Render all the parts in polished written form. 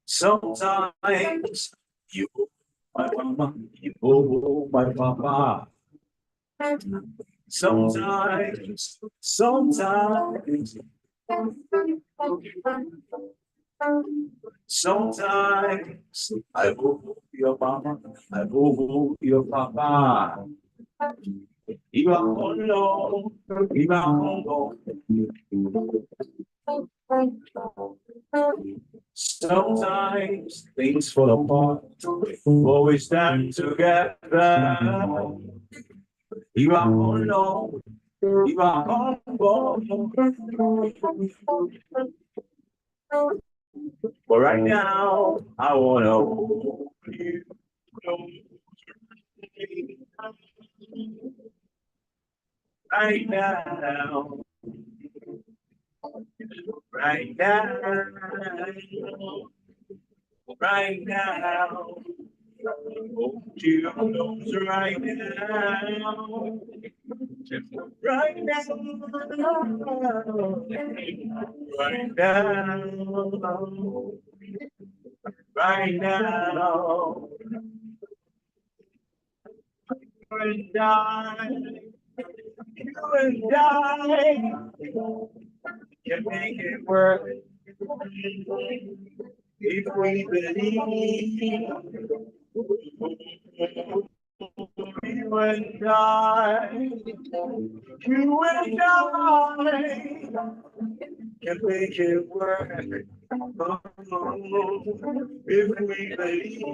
Sometimes you my mama, you my papa. Sometimes I go your mama, I go your papa. You are alone, you are alone. Sometimes things fall apart, but we stand together. You are alone, you are alone. But right now, I wanna hold you close. Right now, right now, right now. Hold you close right now. Right now, right now, right now, you and I can make it work if we believe. You and I can make it work if we believe.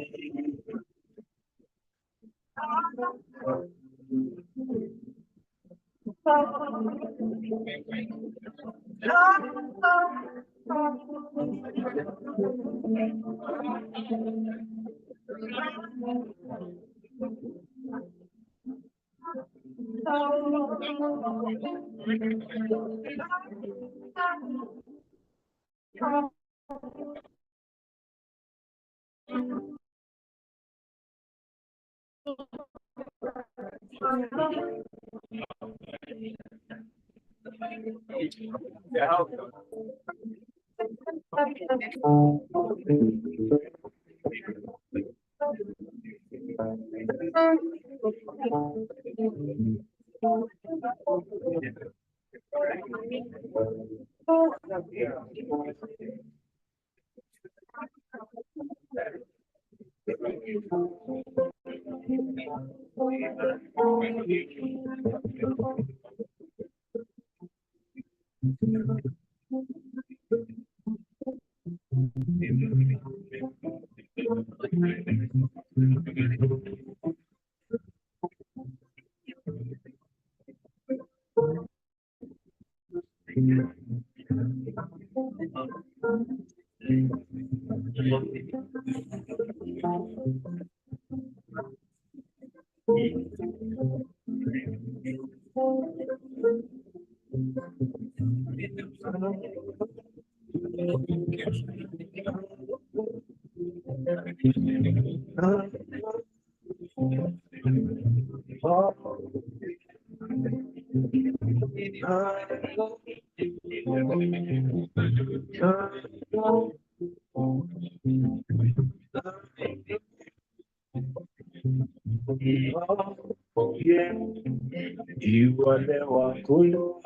You are the one who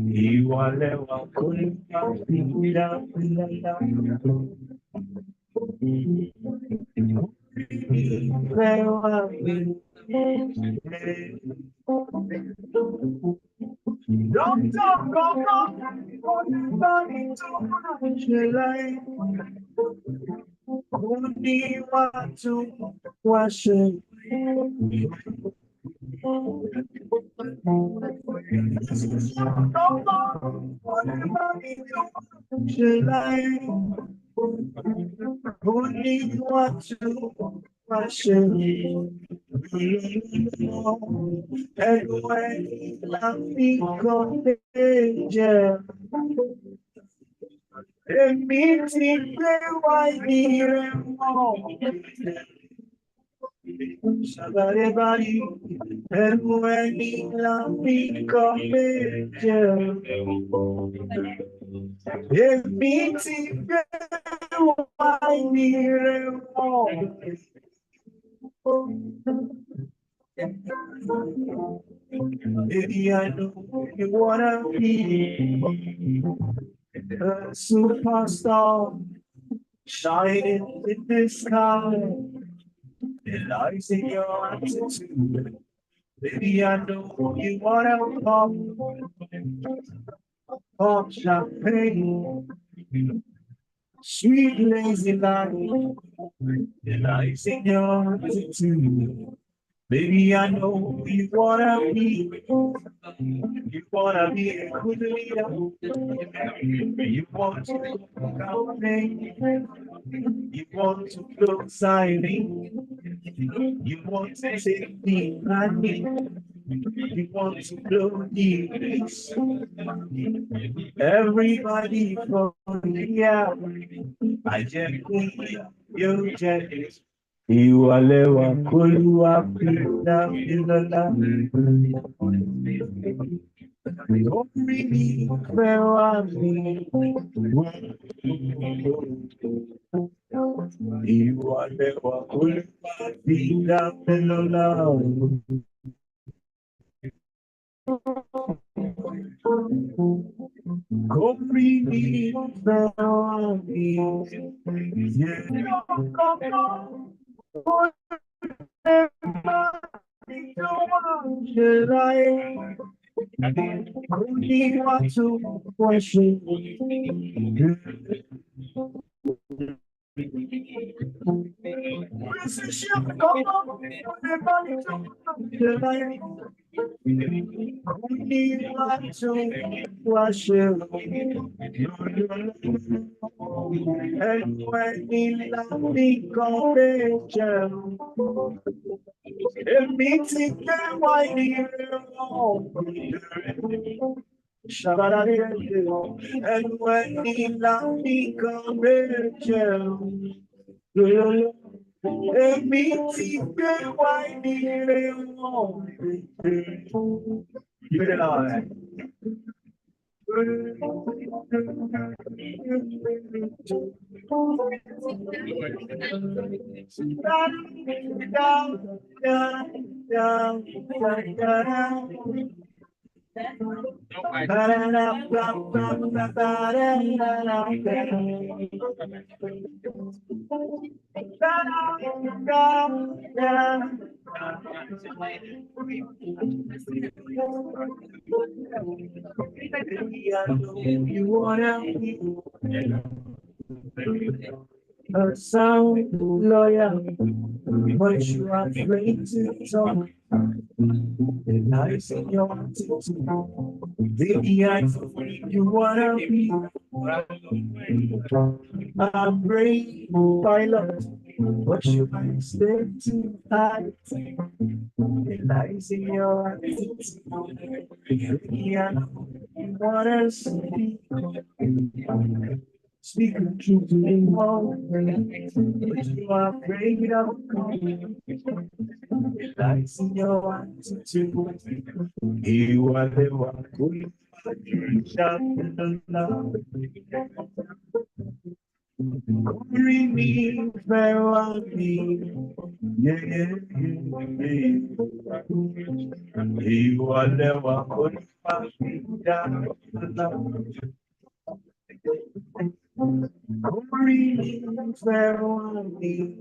you are the don't talk about everybody to life. Only want to worship. Only want to worship. And when I think of danger, and me think why near more. Everybody, and when he loved me, come if me to why near maybe I know you wanna be a superstar, shining in the sky. It lies in your attitude. Baby, I know you wanna pop champagne, sweet lazy life. It lies in your attitude. Baby, I know you wanna be a good leader. You want to dominate. You want to flow silently. You want to take me money. You want to blow the place. Everybody for yeah. I just you just you are lewa kulu apina ilala. Don't really fair me. You are lewa kulu apina ilala. Come me fair me. Should I only want to worship you? Should I only want to worship you? And when we love me, confession, it means it can why and when we love me, confession, it means it can why you know. You wanna a sound lawyer, but you are afraid to talk. The lies in your attitude, the eyes of you wanna be a brave pilot, but you are scared to hide. The lies in your attitude, the eyes you wanna speak the truth to me, but you are afraid of God. The lies in your attitude, you are the one who shut the love. Bring me farewell, me. Yeah, yeah, yeah. You are the one who shut the love. Bring me farewell, me.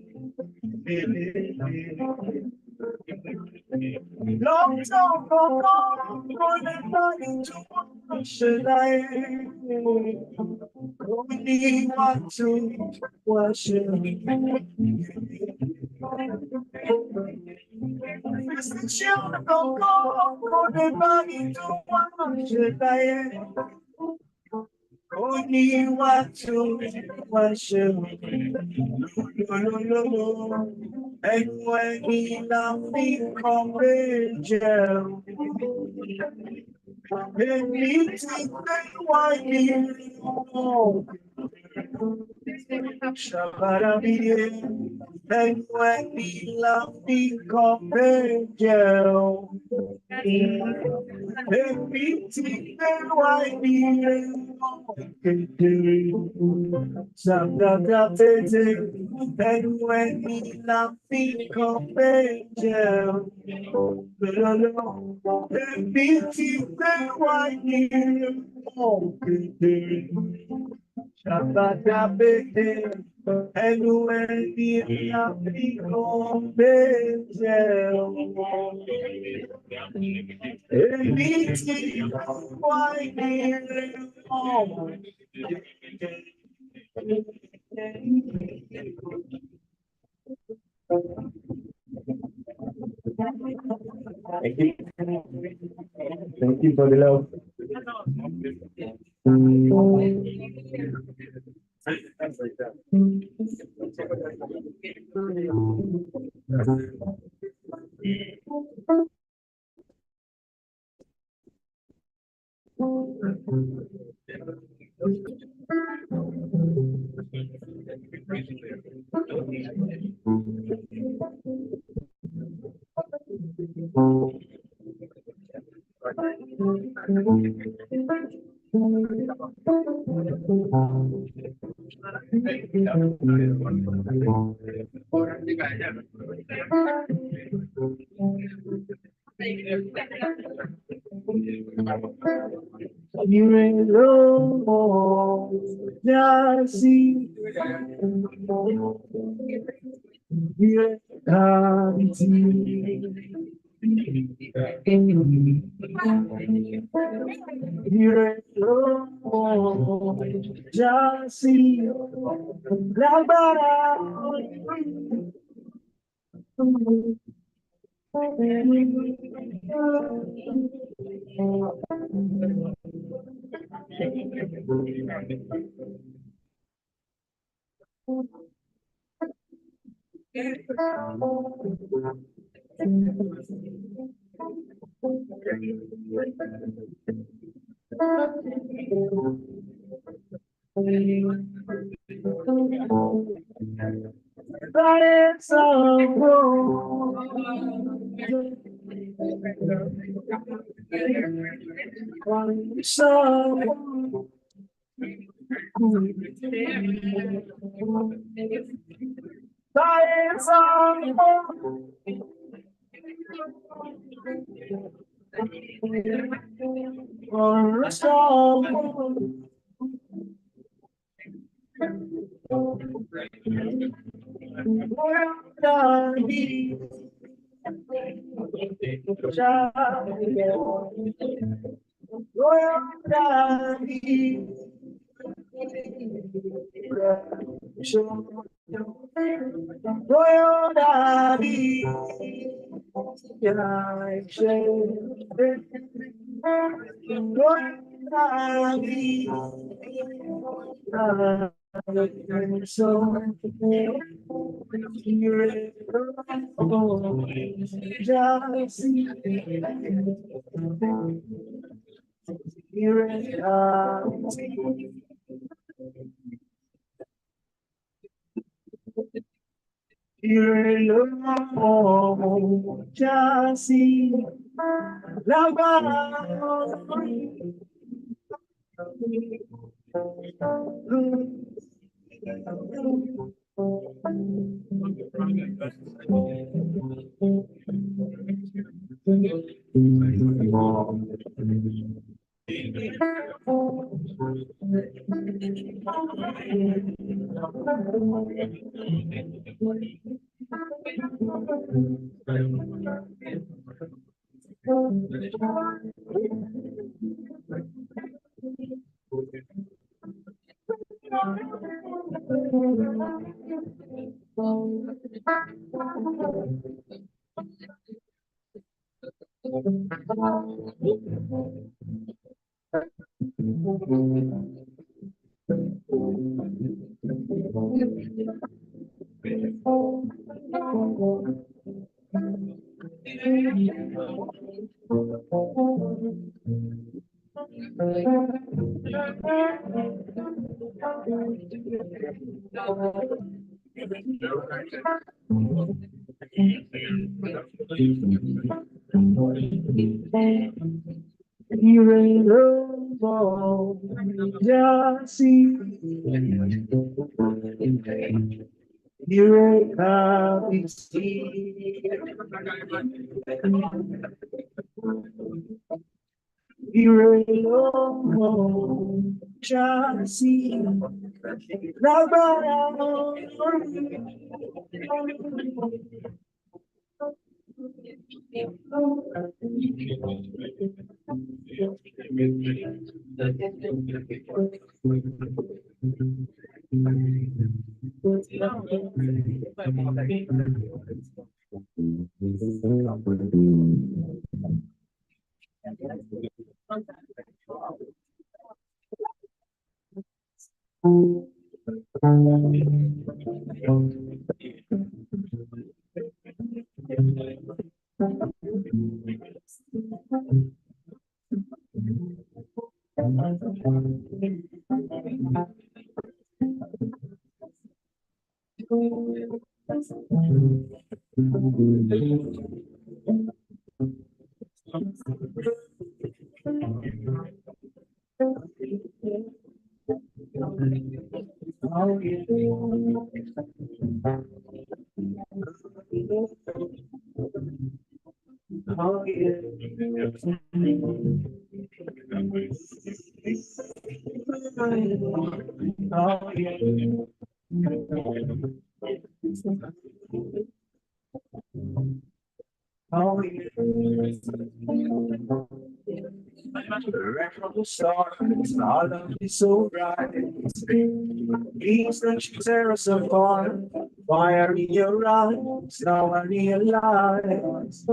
Long time ago, going to should I only want to worship Mr. Children of God, going to worship I only want to worship and when he loved me, come jail. And me take why you Shabarabiye, And when we love become angel, everything that I need, and when we love become angel, everything that I need, and when the happy angel, everything why Thank you. Thank you for the love. You ain't alone, just see. You can't see. You ain't alone, just see. La bara. But it's all so but it's all Right from the start, our love is so bright. Please don't you tear us apart. Fire in your eyes, now I realize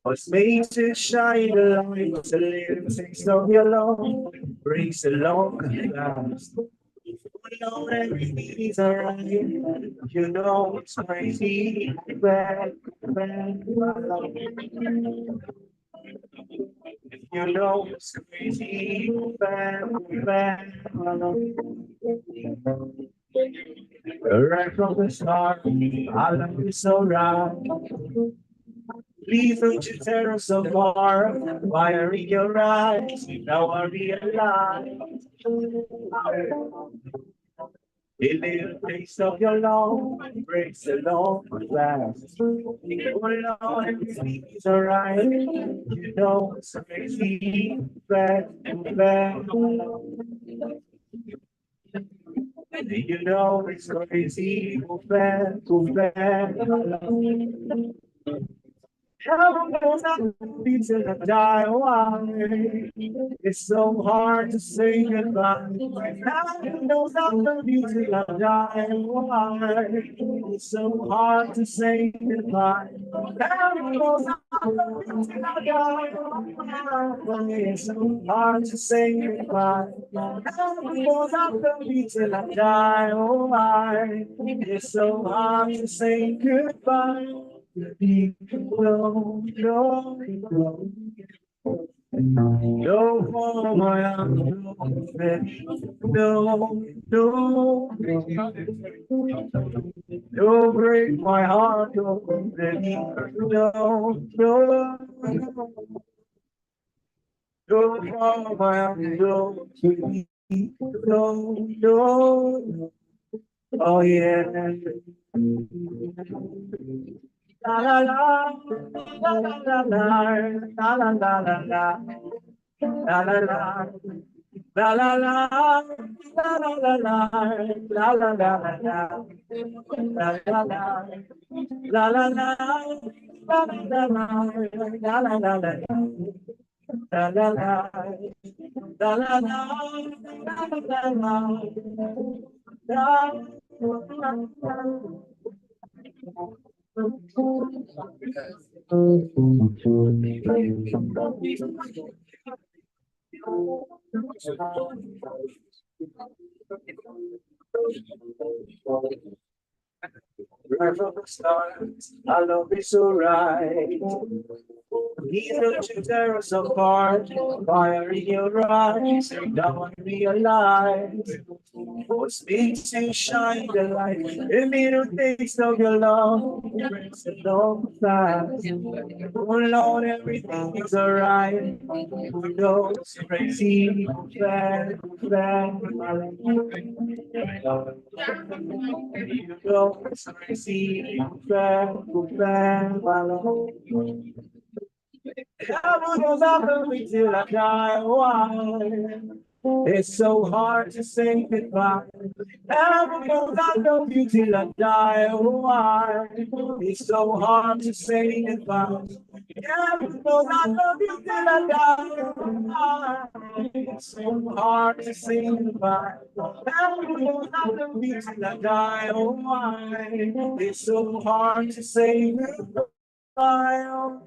what makes it shine a light. What's a little taste of your love brings a long last. You know everything's alright. You know it's crazy. Bad, bad, love. You know it's crazy. Bad, bad, love. Right from the start, our love is so right. Please don't you tear us apart. Fire in your eyes, now I realize. A little taste of your love breaks the long last. Oh Lord, everything is alright. You know it's crazy. Bad, bad. You know it's crazy. Bad, bad. Heaven knows I'm till I die. Why? It's so hard to say goodbye. Heaven knows I'm till I die. Why? It's so hard to say goodbye. Heaven knows I'm till I die. Why? It's so hard to say goodbye. Heaven knows I'm till I die. Why? It's so hard to say goodbye. No, no, no, no, for my uncle, no, no, no, break my heart, no, no, no, no, for my uncle, no, no, oh yeah. La la la, la la la la, la la la la la, la la la, la la la, la la la la, la la la la la, la la la, la la la, la la la la, la la la la, la la la, la la la, la la la. Right from the start, I love you so right. Please don't you tear us apart. Fire in your eyes, now I realize. What makes you shine the light? The little things of your love, breaks a long fast. Oh Lord, everything is alright. Who knows? Crazy, bad, bad. You know, crazy, bad, bad. Till I die. Why? It's so hard to say goodbye. Heaven knows I love you till I die. Why? It's so hard to say goodbye. Heaven knows I love you till I die. Why? It's so hard to say goodbye. Heaven knows I love you till I die. Why? It's so hard to say goodbye. No, no,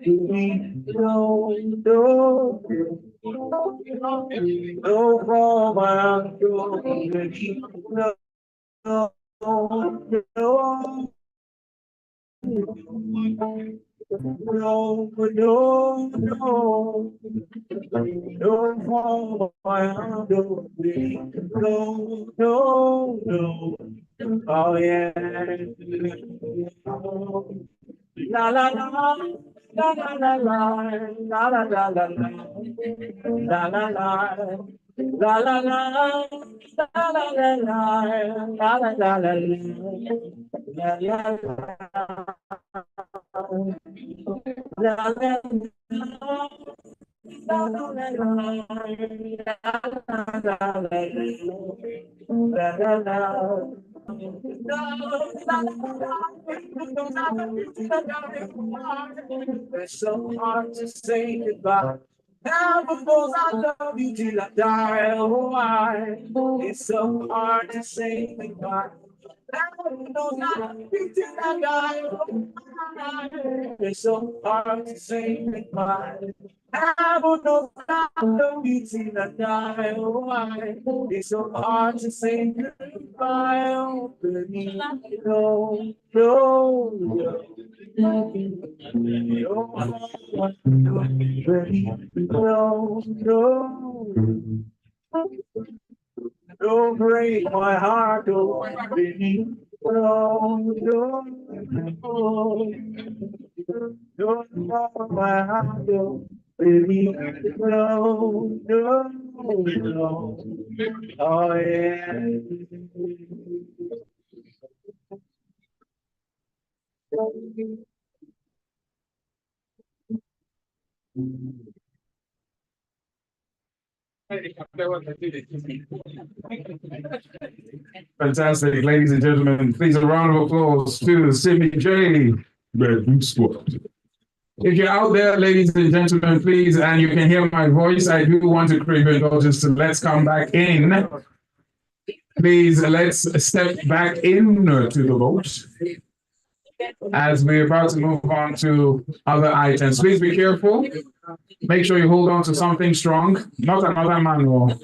no, for my no, no, no, no, no, no, for my no, no, no, oh yeah. La la la la la la la la la la la la la la la la la it's so hard to say goodbye. Heaven knows I love you till I die. Oh, why? It's so hard to say goodbye. Heaven knows I love you till I die. Oh, why? It's so hard to say goodbye. Heaven knows I love you till I die. Oh, why? It's so hard to say goodbye. Oh, baby, no, no, no. No, no, don't break my heart, don't baby. No, no, no, don't break my heart, don't baby. No, no, no. Oh yeah. Fantastic, ladies and gentlemen. Please a round of applause to Simi J. Red Squad. If you're out there, ladies and gentlemen, please, and you can hear my voice, I do want to crave your indulgence. So let's come back in. Please, let's step back in to the boat as we're about to move on to other items. Please be careful. Make sure you hold on to something strong, not another manual.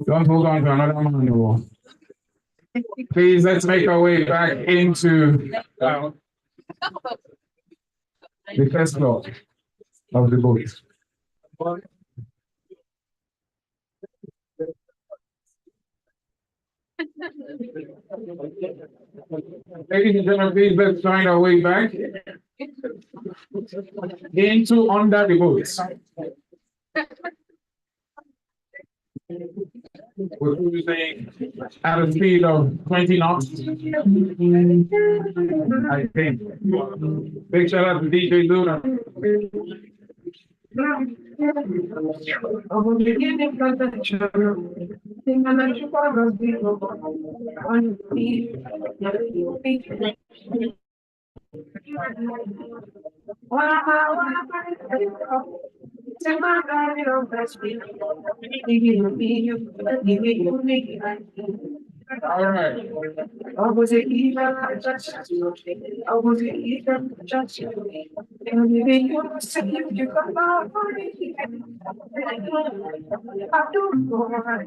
Don't hold on to another manual. Please, let's make our way back into the first floor of the boat. Ladies and gentlemen, please let's find our way back into under the boat. We're cruising at a speed of 20 knots. I think. Big shout out to DJ Luna. All right. I was it even just you? I was it even just you? And you said you got my money. I don't know what I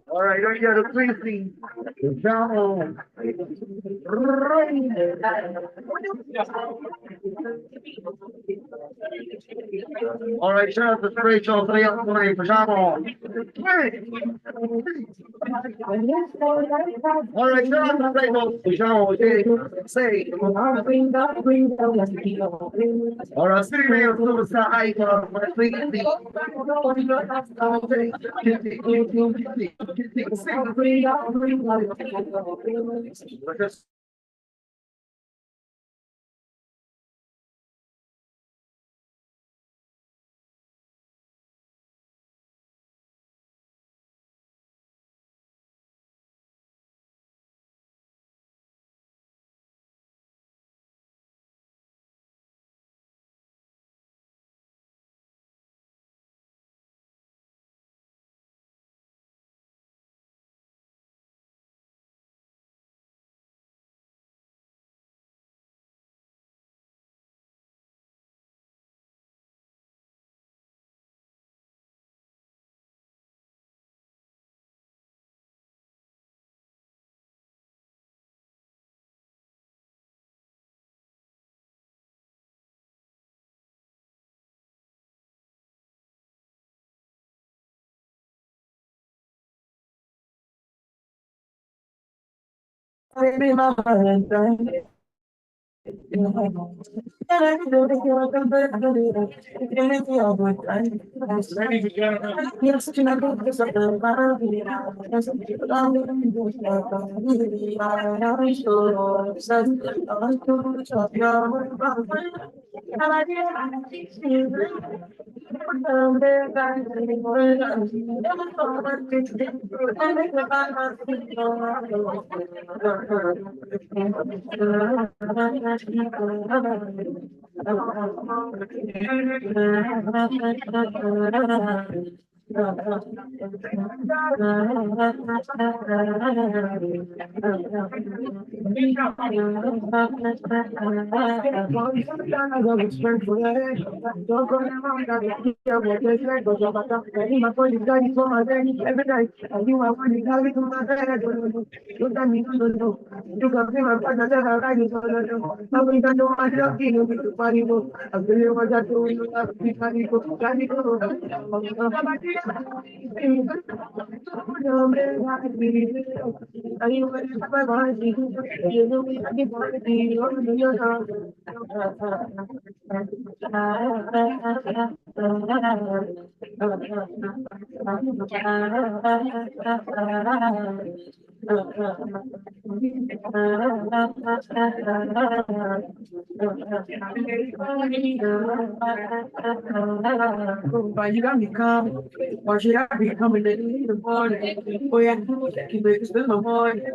All right, I got a briefing. Down. All right, shout out to Rachel, 3 up 3, pajama. All right, shout out to Rachel, pajama, okay? Say. All right, city mayor, superstar icon, please. Baby, my Valentine. You got me calm, or should I be coming in the morning? Boy, I keep it still my morning.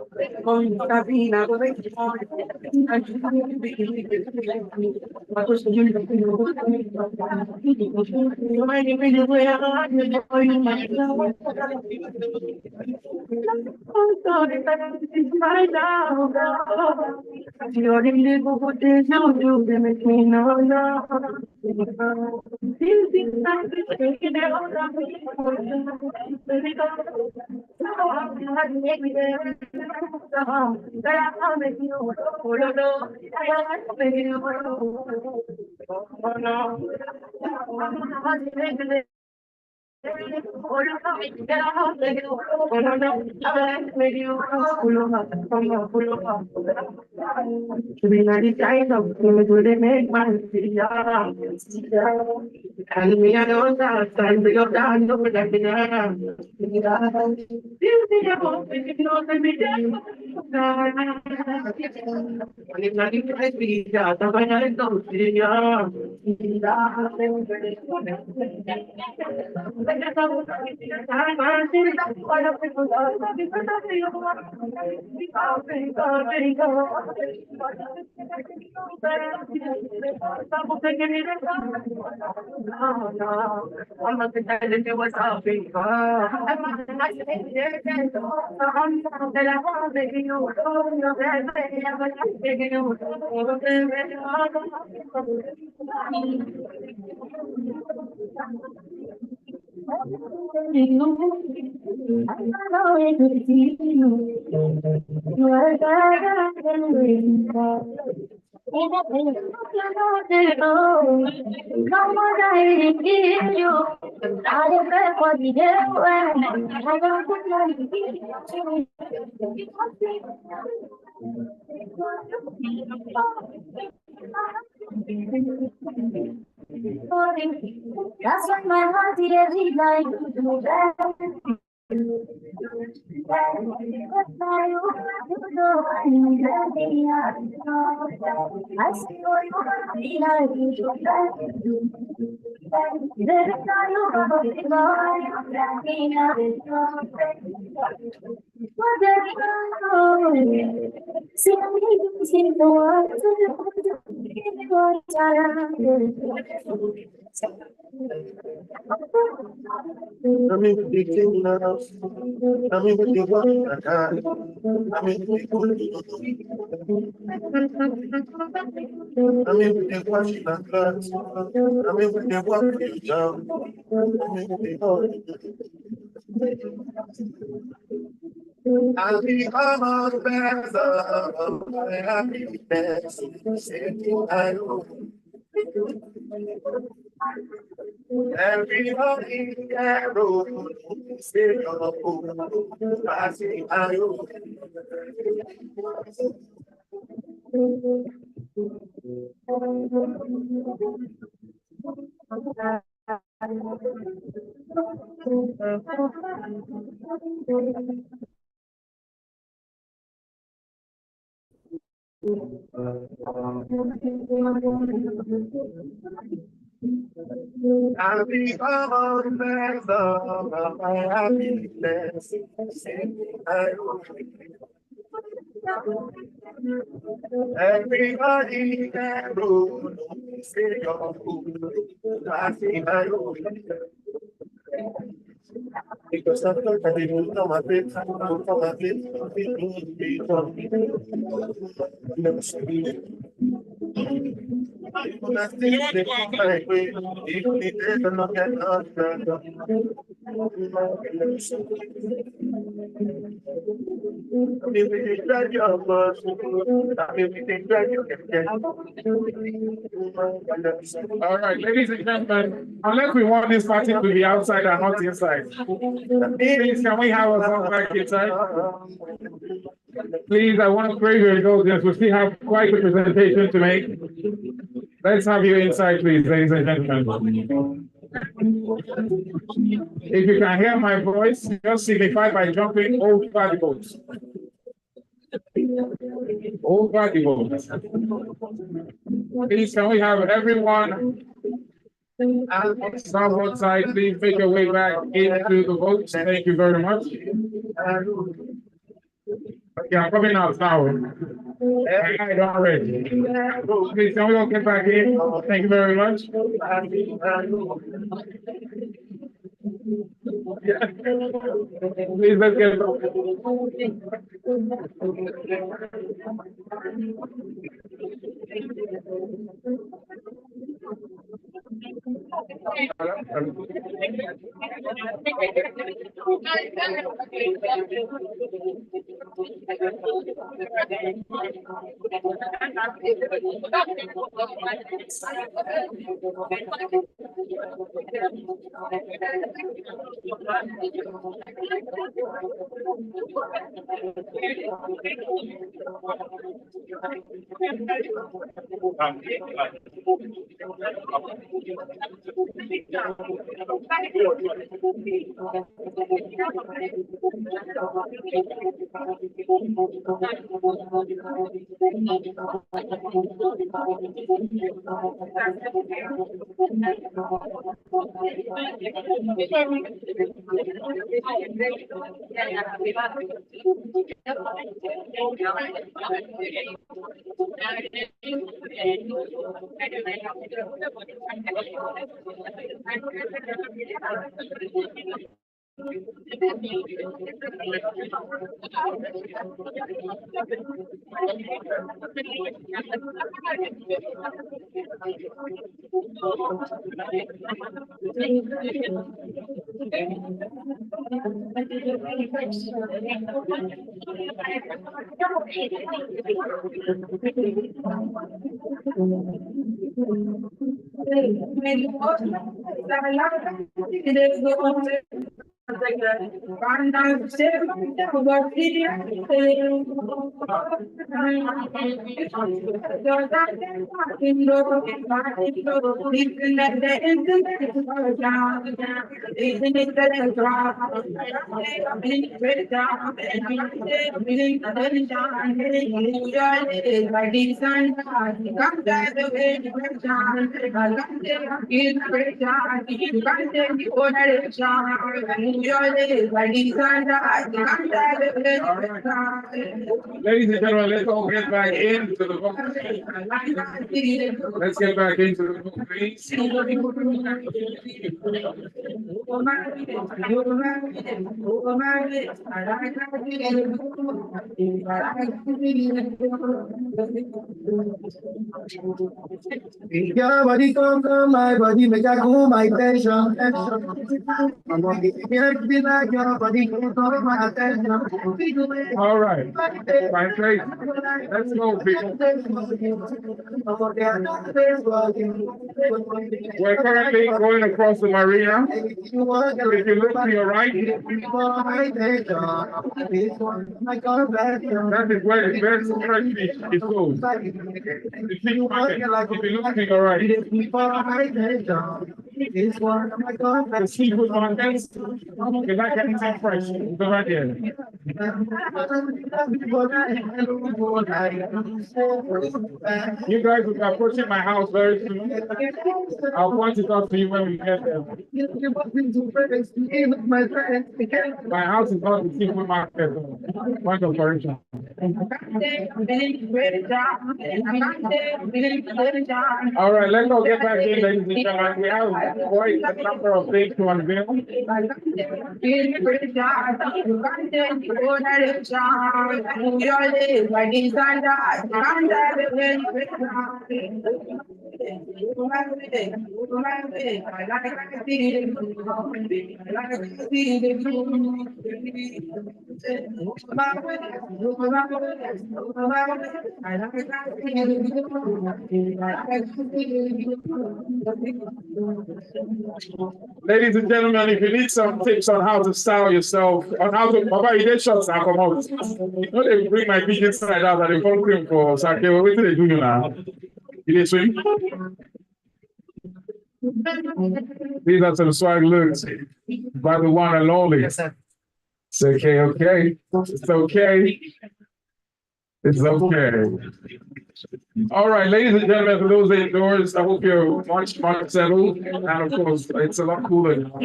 Going to stop being out of the morning. I just my person, you might be really where I'm going. Right now, you already live what they do, they make me know, no. These things I be taking it all of me. I make me there. I make you, oh no, I make you, oh no. To be very kind of things would make my and me I don't have time to go down to protect the I'm not telling you what's up, That's why my heart is every night. I'm in the king now. I'm in the one. I'm in the I'm in the washing and glass. I'm in the one for you down. I'm in the I'll become a better of my happiness. I know. Everybody arrow, spirit of hope, passing arrow. I'll be all the best of my happiness. Everybody can roll, say your food, I see my road. Because I feel that it will come a bit, come a bit, never see. All right, ladies and gentlemen, unless we want this party to be outside and not inside, please can we have a song back inside? Please, I want to pray your indulgence. We still have quite a presentation to make. Let's have you inside, please, ladies and gentlemen. If you can hear my voice, just signify by jumping over the boats. Over the boats. Please, can we have everyone southward side, please make your way back into the boats. Thank you very much. Okay, I'm coming out now. I don't already. Please, can we all get back in? Thank you very much. Please, let's get Ladies and gentlemen, let's all get back into the book. Let's get back into the book, please. Your body come, my body make I go my tension. I'm gonna give you All right. My face. Let's go, people. We're currently going across the marina. If you look to your right, that is where the best fresh fish is sold. The fish market. If you look to your right, the seafood market is like anything fresh. It's right there. You guys will be approaching my house very soon. I'll point it out to you when we get there. My house is not the seafood market. Point of correction. All right, let's go get back in, ladies and gentlemen. We have quite a number of things to unveil. Ladies and gentlemen, if you need some tips on how to style yourself, on how to, Baba, you did shots and come out. You know they bring my pigeon side out and they come cream for sake. What do they do now? You did swim? These are some swag looks by the one and only. Yes, sir. It's okay, okay. It's okay. It's okay. All right, ladies and gentlemen, for those indoors, I hope you're much settled. And of course, it's a lot cooler now.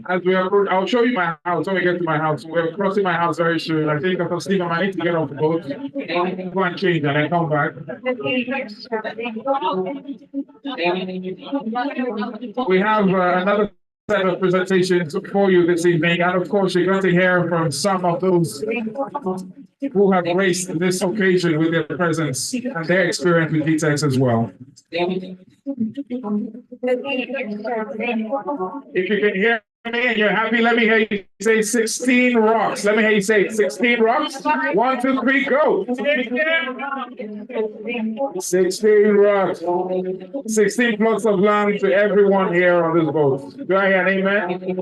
As we are, I'll show you my house when we get to my house. We're crossing my house very soon. I think Dr. Steve, I need to get off the boat, go and change, and then come back. We have another set of presentations for you this evening, and of course, you're going to hear from some of those who have graced this occasion with their presence and their experience with GText as well. If you can hear me and you're happy, let me hear you say 16 rocks. Let me hear you say 16 rocks. 1, 2, 3, go. 16 rocks. 16 plots of land to everyone here on this boat. Do I hear an amen?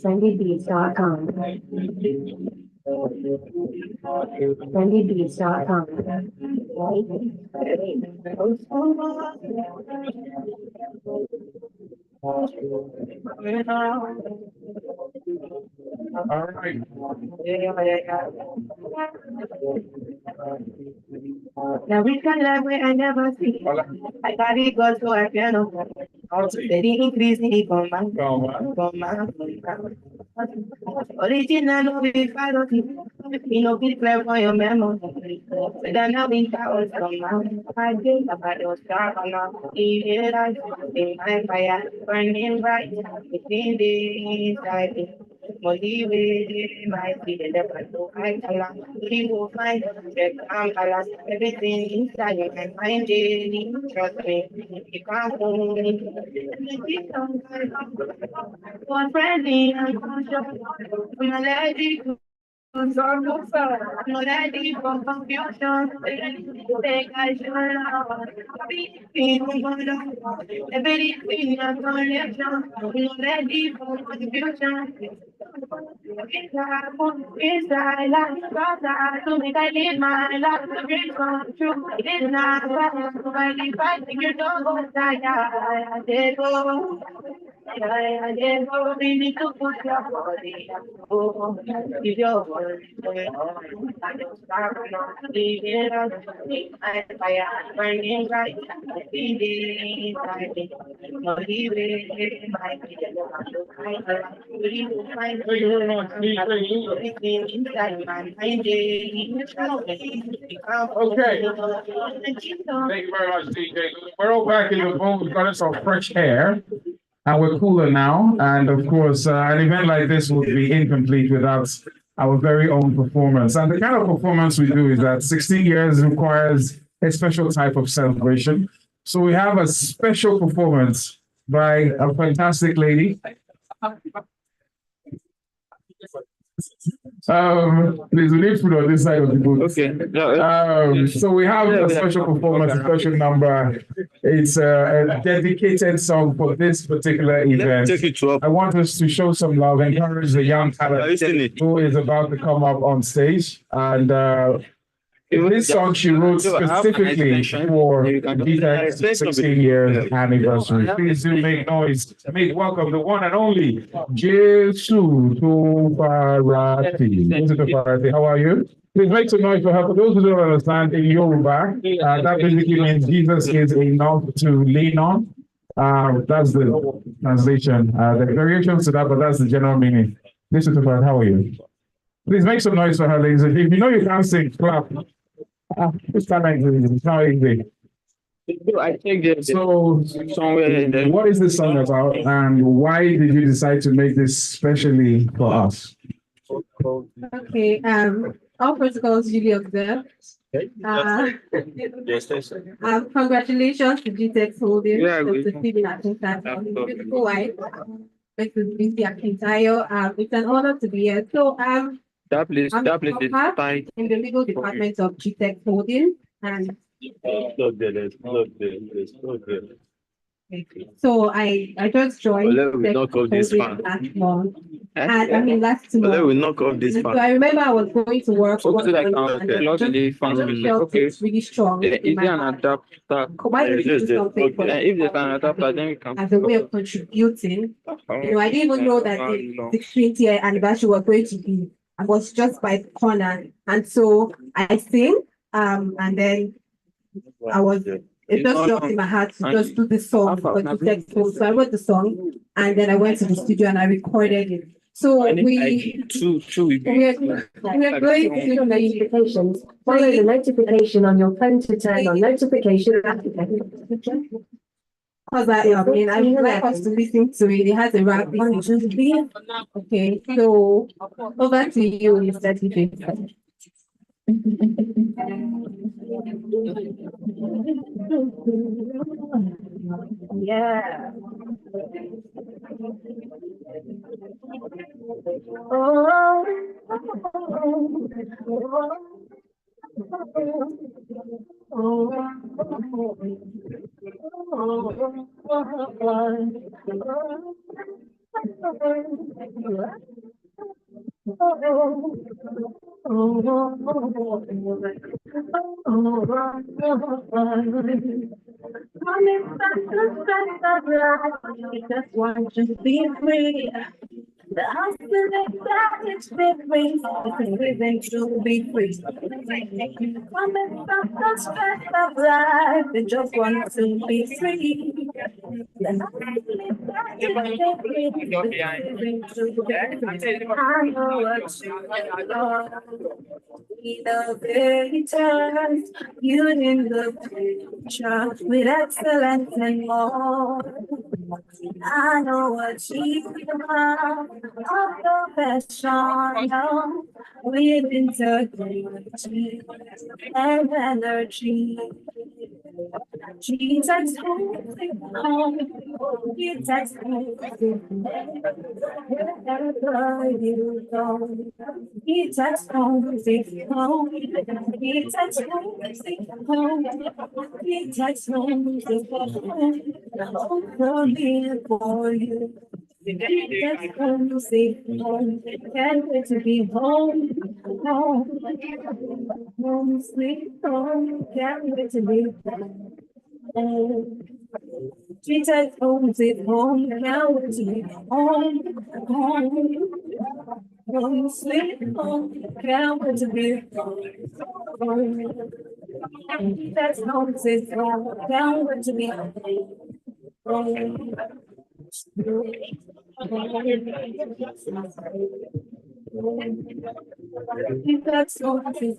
SendyBeats.com. SendyBeats.com. All right. Now we can live where I never see. I carry God so I can know. Steady increase in command. Original no be follow you know be clear for your memory. But I know we can come out. I think about your star on now. Even I in my fire burning bright within the inside. Motivated my feet, the battle I allow. We will find the calm balance. Everything inside you can find it. Trust me, you can't hold me. One friendly and conscious. I'm allergic to No ready for confusion. Take I should love. Everything I'm connection. No ready for confusion. It's like brother to make I live my life. The dream come true. It's not right. Nobody fighting. You don't go die. I did go. I did go. We need to put your body. Oh, if your body. I don't start not leaving us. I fire burning right. Leaving inside me. No leaving inside me. Thank you very much, DJ. Inside my mind. Okay. Thank you very much, DJ. We're all back in the room. We've got some fresh air. And we're cooler now. And of course, an event like this would be incomplete without our very own performance. And the kind of performance we do is that 16 years requires a special type of celebration. So we have a special performance by a fantastic lady. There's a need food on this side of the boat. Okay. So we have a special performance, a special number. It's a dedicated song for this particular event. I want us to show some love, encourage the young talent who is about to come up on stage. And this song she wrote specifically for GText 16 years anniversary. Please do make noise. Make welcome the one and only Jesu Tufarati. How are you? Please make some noise for her. For those who don't understand, in Yoruba, that basically means Jesus is enough to lean on. That's the translation. There are variations to that, but that's the general meaning. Jesu Tufarati, how are you? Please make some noise for her, ladies. If you know you can't sing, clap. It's not easy. It's not easy. I think there's So, somewhere what is this song about, and why did you decide to make this specially for us? Okay, all protocols duly observed. Congratulations to GText Holdings, Dr. Stephen Akintayo, his beautiful wife, Mrs. Bisi Akintayo. It's an honor to be here. So, I'm that place is tight. in the legal department of GText Holdings, and so I just joined We knock off this fan. last month. And I mean last month. We knock off this So fan. I remember I was going to work. So like and not just the fan. felt Okay. it's really strong. Is in there my an heart. adapter? Why did you do something for If there's an adapter, then we can. as a way of contributing? You know, I didn't even know that the 16th year anniversary was going to be. I was just by the corner, and so I sing, and then I was. It just dropped in my heart to just do this song for GText Holdings. So I wrote the song, and then I went to the studio and I recorded it. So we are going to Notifications. Follow the notification on your phone to turn on notification application. because I mean I would like us to listen to it. It has a rap. Okay, so over to you, Mr. DJ. Yeah. Just want to be free. The hustle that it's been free. It's living to be free. Coming from the stress of life, they just want to be free. The hustle that it's been free. Living to be free. I know what you know. Be the victors, you in the picture with excellence and more. I know what you want, a professional with integrity and energy. GText Holdings, GText Holdings, wherever you go. GText Holdings, GText Holdings, GText Holdings, home for you. GText Holdings, can't wait to be home, home, home, sweet home, can't wait to be home. GText Holdings, home, can't wait to be home, home, home, sweet home, can't wait to be home. GText Holdings, home, can't wait to be home. GText Holdings,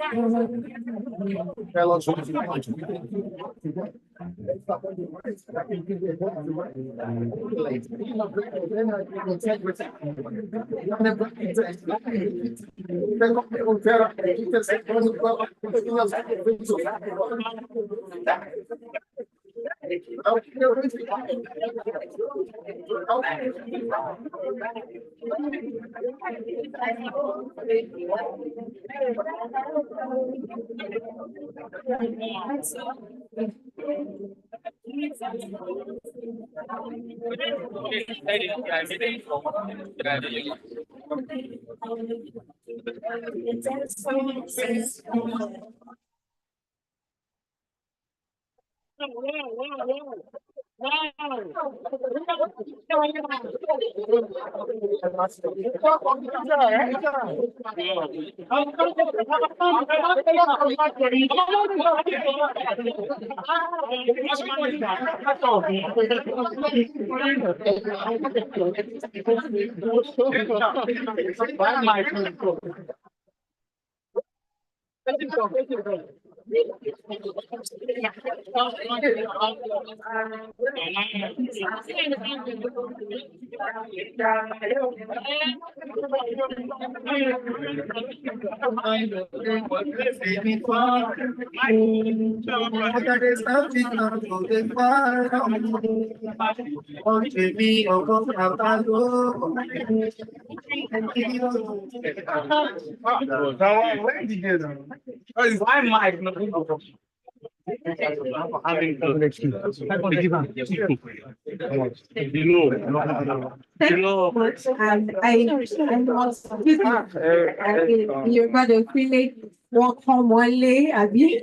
you're going to feel walk home one day, Abby.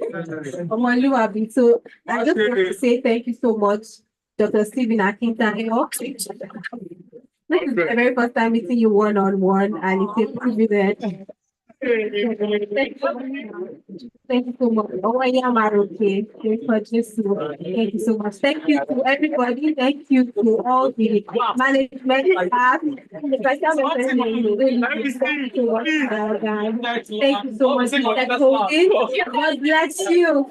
So I just want to say thank you so much, Dr. Stephen Akintayo. This is the very first time meeting you one-on-one, and it's a privilege. Thank you so much. Oh, I am okay. Thank you so much. Thank you to everybody. Thank you to all the management staff. Thank you so much, Mr. Cody. God bless you.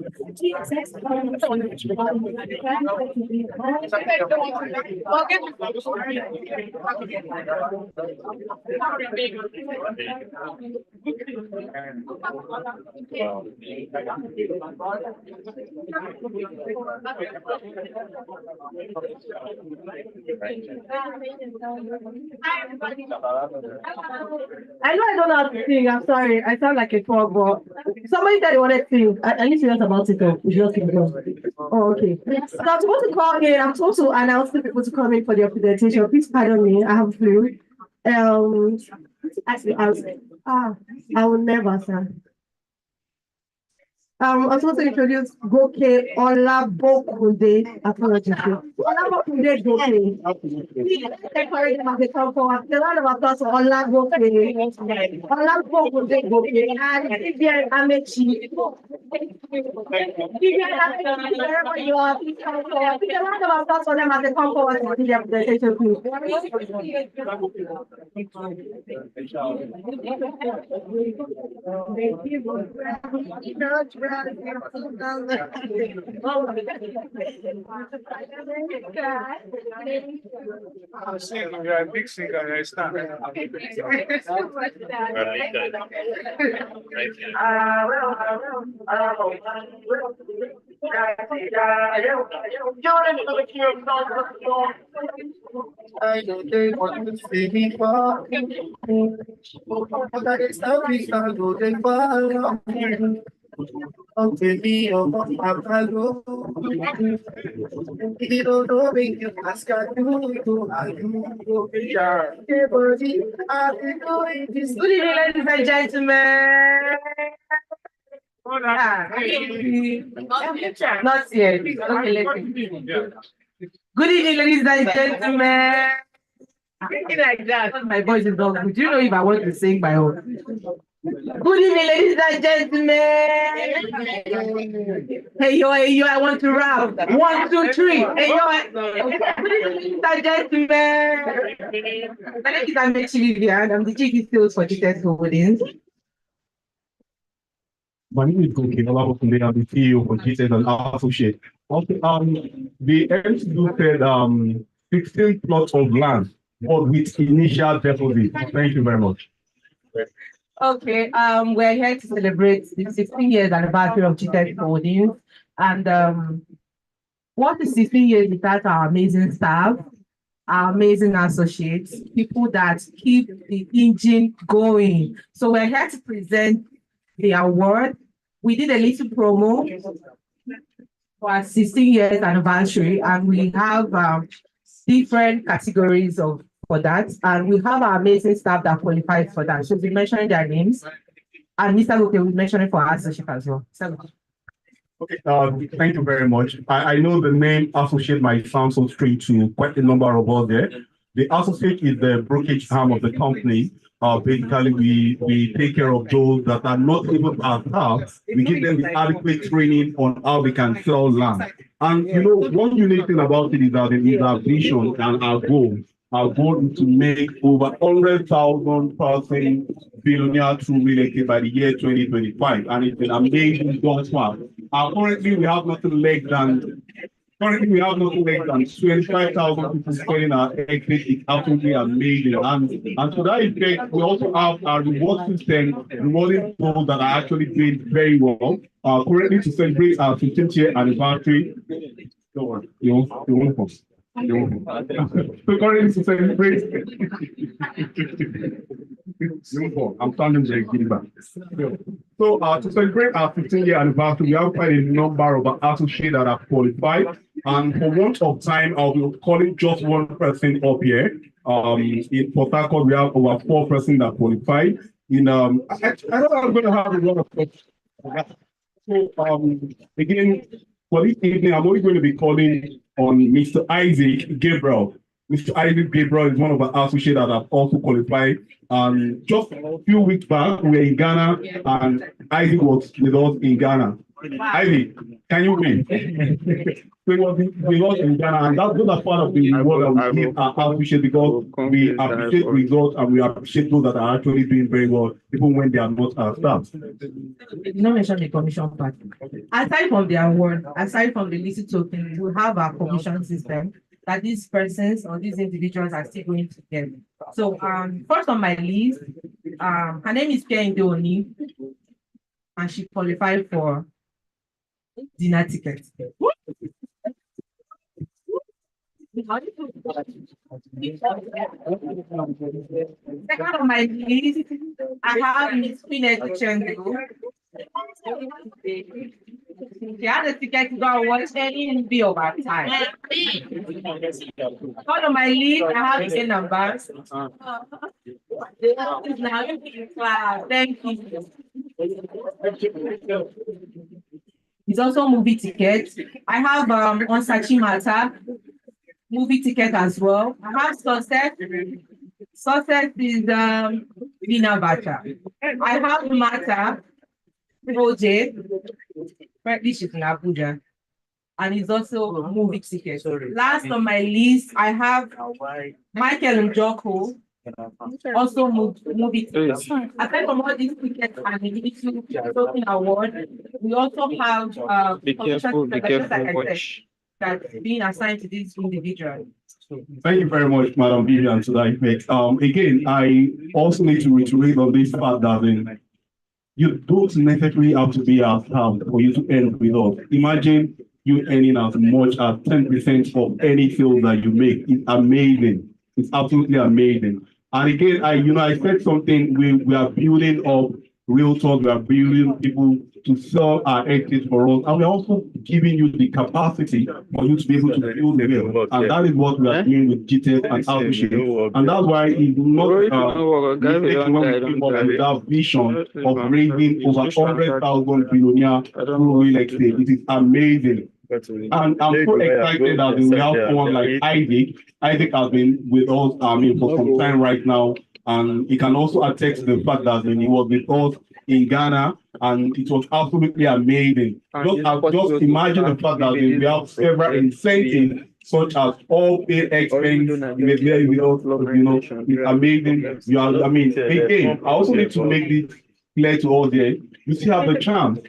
GText I know I don't know how to sing. I'm sorry. I sound like a frog, but somebody said they wanted to sing. I need to know about it. Though. It's just oh, okay. So I'm supposed to call in. I'm supposed to announce the people to come in for their presentation. Please pardon me. I have flu. Actually, I will never, sir. I'm supposed to introduce Goke Olabokunde. Apologies. Olabokunde Goke. Please encourage them as they come forward. The round of applause for Olabokunde. Olabokunde Goke and Vivian Amechi. Wherever you are, please come forward. Please, a round of applause for them as they come forward to do their presentation, please. I'm saying we are a big singer. I stand. I know they want to see me fall. But it's not me, I know they fall. Oh, baby, oh, Papa, you don't know me, you ask I do, I do, yeah. Hey, buddy, I've been doing this. Good evening, ladies and gentlemen. Not yet. Okay, good evening, ladies and gentlemen. Thinking like that. My voice is not good. Do you know if I want to sing my own? Good evening, ladies and gentlemen. Hey yo, I want to rap. 1, 2, 3. Hey yo, good evening, ladies and gentlemen. My name is Amechi Vivian. I'm the GText Sales for GText Holdings. My name is Goki. I'm the CEO for GText and Associate. Okay, the MCU said 16 plots of land, but with initial deposit. Thank you very much. Okay, we're here to celebrate the 16 years anniversary of GText Holdings. And what is 16 years without our amazing staff, our amazing associates, people that keep the engine going. So we're here to present the award. We did a little promo for our 16 years anniversary, and we have different categories for that. And we have our amazing staff that qualifies for that. So we'll be mentioning their names. And Mr. Luke will be mentioning for our associate as well. Okay, thank you very much. I know the name associate might sound so strange to quite a number of us there. The associate is the brokerage arm of the company. Basically, we take care of those that are not able to staff. We give them the adequate training on how they can sell land. And you know, one unique thing about it is that it is our vision and our goal. Our goal is to make over 100,000 person billionaire through real estate by the year 2025. And it's an amazing done far. Currently, we have nothing less than 25,000 people spending our exit. It's absolutely amazing. And to that effect, we also have our reward system rewarding those that are actually doing very well. Currently, to celebrate our 15th year anniversary. Don't worry, you're welcome. So currently to celebrate. I'm standing there, give back. So to celebrate our 15-year anniversary, we have quite a number of associates that are qualified. And for want of time, I'll be calling just one person up here. In Port Harcourt, we have over 4 persons that qualified. I don't know I'm going to have a lot of questions. So again, for this evening, I'm only going to be calling on Mr. Isaac Gabriel. Mr. Isaac Gabriel is one of our associates that have also qualified. Just a few weeks back, we were in Ghana, and Isaac was with us in Ghana. Isaac, can you win? We was in Ghana, and those are part of the reward that we give our associates because we appreciate results and we appreciate those that are actually doing very well, even when they are not our staff. You don't mention the commission part. Aside from the award, aside from the little token, we have our commission system that these persons or these individuals are still going to get. So first on my list, her name is Pierre Indeoni, and she qualified for dinner tickets. Second on my list, I have Miss Queen Chendu. She had a ticket to go and watch any movie of our time. Third on my list, I have the numbers. Thank you. It's also movie tickets. I have on Sachi Mata movie ticket as well. I have Success. Success is Vina Bata. I have Mata. project. Currently, she's in Abuja. And it's also a movie ticket. Last on my list, I have Michael Njoko, also movie tickets. Aside from all these tickets and the YouTube Talking Award, we also have Be careful, that's being assigned to this individual. Thank you very much, Madam Vivian, to that effect. Again, I also need to reiterate on this fact that you don't necessarily have to be at hand for you to earn with us. Imagine you earning as much as 10% of any sale that you make. It's amazing. It's absolutely amazing. And again, I said something, we are building up realtors, we are building people to sell our exits for us, and we're also giving you the capacity for you to be able to build the real. And that is what we are doing with GText and Associates. And that's why it's not mistaken when we came up with that vision of raising over 100,000 billionaire through real estate. It is amazing. And I'm so excited that we have someone like Isaac. Isaac has been with us for some time right now, and he can also attest to the fact that he was with us in Ghana, and it was absolutely amazing. Just imagine the fact that we have several incentives, such as all paid expense. It's amazing. Again, I also need to make this clear to all there. You still have the chance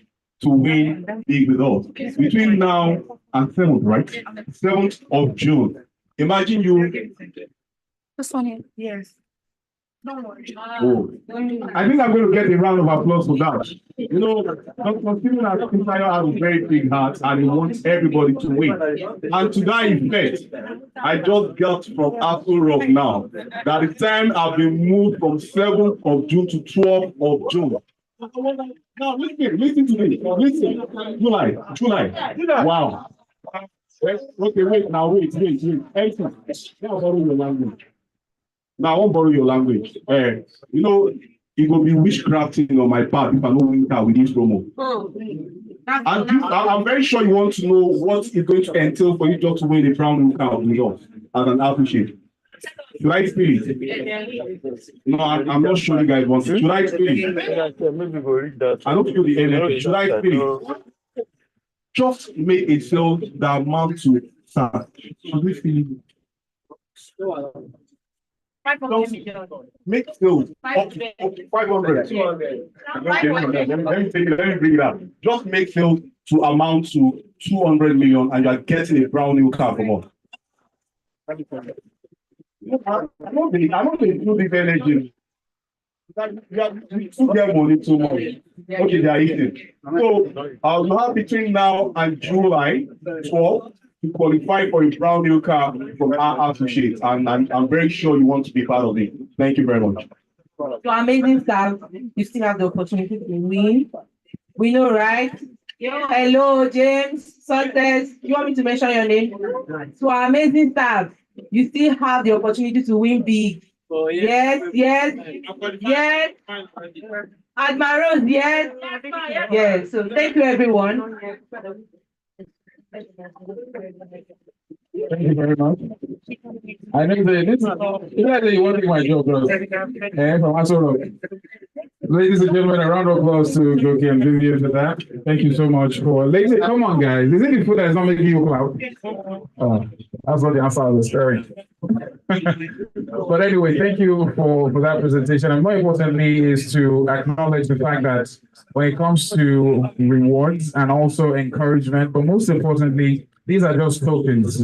to win big with us between now and 7th, right? 7th of June. Imagine you. This one here. Yes. Oh, I think I'm going to get a round of applause for that. Dr. Stephen has a very big heart and he wants everybody to win. And to that effect, I just got from Apple Rock now that the time I've been moved from 7th of June to 12th of June. Now listen to me. Listen. July. Wow. Okay, wait. Excellent. Now borrow your language. Now I won't borrow your language. It will be witchcrafting on my part if I don't win with this promo. And I'm very sure you want to know what it's going to entail for you just to win the brown with us as an appreciate. Should I spill it? No, I'm not sure you guys want it. Should I spill it? I don't feel the energy. Should I spill it? Just make a sale that amounts to that. Should we spill it? Make sales up to 500. Let me bring it up. Just make sales to amount to 200 million, and you are getting a brand new car from us. I don't include this energy. We took their money too much. Okay, they are eating. So you have between now and July 12th to qualify for a brand new car from our associates, and I'm very sure you want to be part of it. Thank you very much. So amazing stuff. You still have the opportunity to win. We know, right? Yeah. Hello, James, Santos. You want me to mention your name? So amazing stuff. You still have the opportunity to win big. Oh, yes. Admirals, yes. Yes. So thank you, everyone. Thank you very much. I know you want to do my job, bro. From Asoro. Ladies and gentlemen, a round of applause to Joki and Vivian for that. Thank you so much for ladies. Come on, guys. Is it the food that is not making you clap? That's what the answer of the story. But anyway, thank you for that presentation. And more importantly is to acknowledge the fact that when it comes to rewards and also encouragement, but most importantly, these are just tokens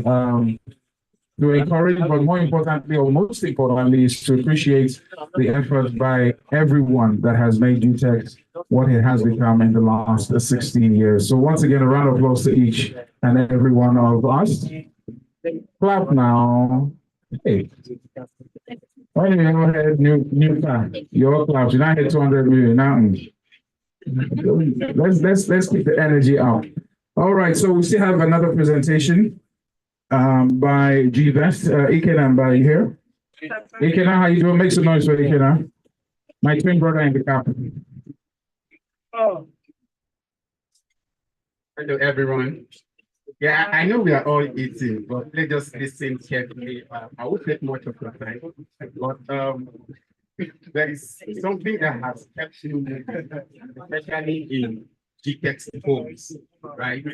to encourage, but more importantly, or most importantly, is to appreciate the effort by everyone that has made GText what it has become in the last 16 years. So once again, a round of applause to each and every one of us. Clap now. Hey. Why do you not have new car? Your claps. You're not hit 200 million now. Let's keep the energy up. All right, so we still have another presentation by GText. Ikena, by here. Ikena, how you doing? Make some noise for Ikena. My twin brother in the car. Oh. Hello, everyone. Yeah, I know we are all eating, but let's just listen carefully. I won't take much of your time. But there is something that has kept you, especially in GText Holdings, right?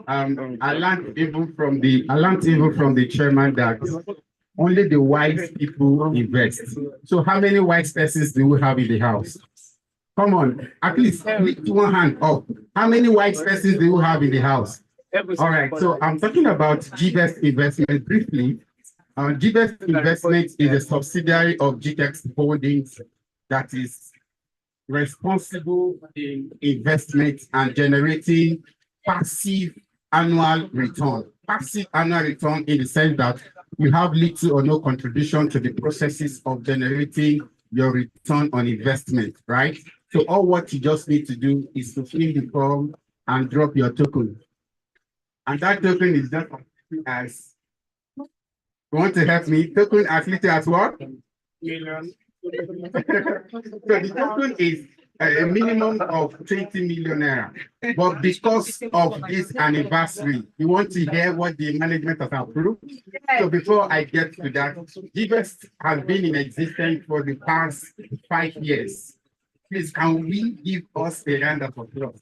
I learned even from the chairman that only the wise people invest. So how many wise persons do we have in the house? Come on, at least lift one hand up. How many wise persons do you have in the house? All right, so I'm talking about GText Investment briefly. GText Investment is a subsidiary of GText Holdings that is responsible in investment and generating passive annual return. Passive annual return in the sense that you have little or no contribution to the processes of generating your return on investment, right? So all what you just need to do is to fill the form and drop your token. And that token is just as, you want to help me? Token as little as what? Million. So the token is a minimum of 20 million naira. But because of this anniversary, you want to hear what the management has approved? So before I get to that, GText has been in existence for the past 5 years. Please, can we give us a round of applause?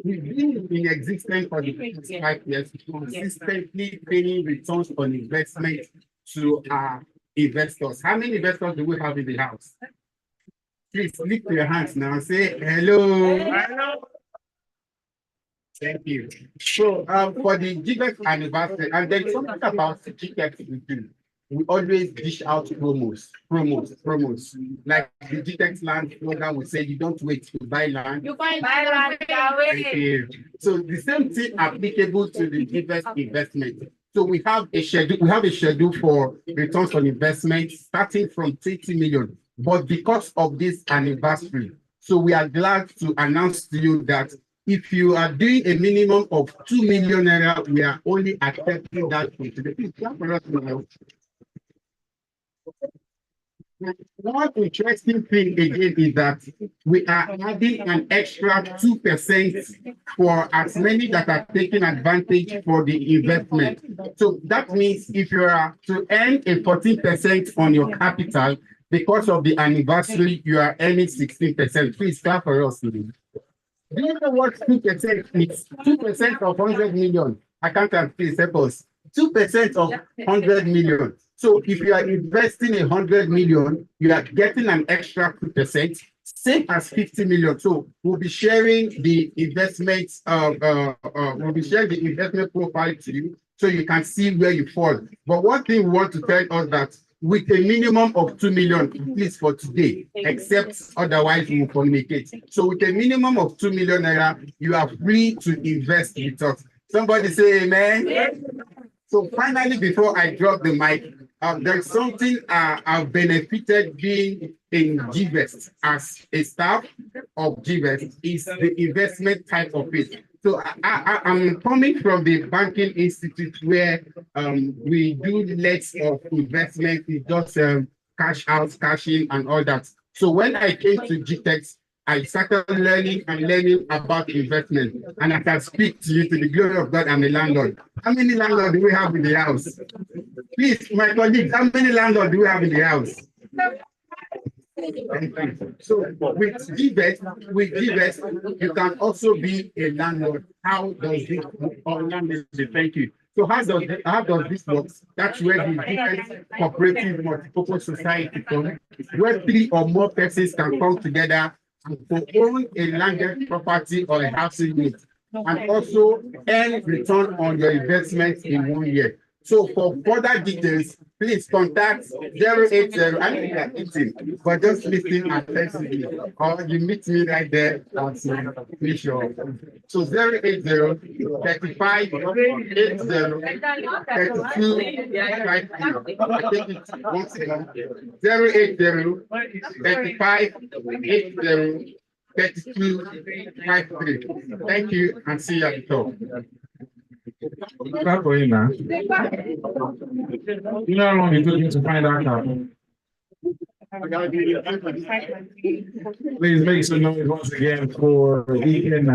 We've been in existence for the past 5 years, consistently paying returns on investment to our investors. How many investors do we have in the house? Please lift your hands now and say hello. Hello. Thank you. So for the GText anniversary, and there's something about the GText we do. We always dish out promos. Like the GText land program, we say you don't wait to buy land. You buy land. So the same thing applicable to the GText investment. So we have a schedule for returns on investment starting from 30 million. But because of this anniversary, so we are glad to announce to you that if you are doing a minimum of 2 million naira, we are only accepting that. One interesting thing again is that we are adding an extra 2% for as many that are taking advantage for the investment. So that means if you are to earn a 14% on your capital, because of the anniversary, you are earning 16%. Please clap for us. Do you know what 2% is? 2% of 100 million. Accountant, please help us. 2% of 100 million. So if you are investing 100 million, you are getting an extra 2%, same as 50 million. So we'll be sharing the investment, profile to you so you can see where you fall. But one thing we want to tell us that with a minimum of 2 million, at least for today, except otherwise we will communicate. So with a minimum of 2 million naira, you are free to invest with us. Somebody say amen. So finally, before I drop the mic, there's something I've benefited being in GText as a staff of GText is the investment type of it. So I'm coming from the banking institute where we do lots of investment, we just cash out, cash in, and all that. So when I came to GText, I started learning about investment. And I can speak to you to the glory of God. I'm a landlord. How many landlords do we have in the house? Please, my colleagues, how many landlords do we have in the house? So with GText, you can also be a landlord. How does this landlord? Thank you. So how does this work? That's where the GText cooperative multipurpose society comes, where 3 or more persons can come together to own a landed property or a housing unit, and also earn return on your investment in 1 year. So for further details, please contact 080. I know you are eating, but just listen attentively, or you meet me right there at Bishop. So 080 35 80 32 50. Once again, 080 35 80 3253. Thank you, and see you at the top. Clap for him now. You know how long it took me to find out how. Please make some noise once again for Deacon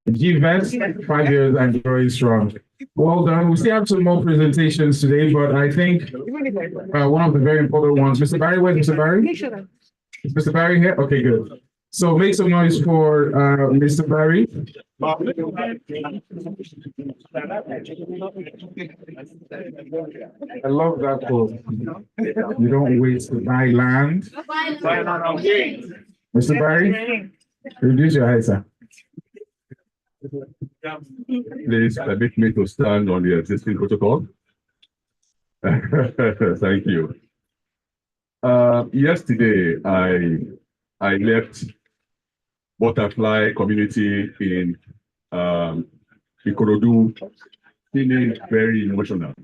GText, 5 years and growing strong. Well done. We still have some more presentations today, but I think one of the very important ones, Mr. Barry, where's Mr. Barry? Is Mr. Barry here? Okay, good. So make some noise for Mr. Barry. I love that quote. You don't wait to buy land. Mr. Barry, reduce your height, sir. Please permit me to stand on the existing protocol. Thank you. Yesterday, I left butterfly community in Ikorodu, feeling very emotional.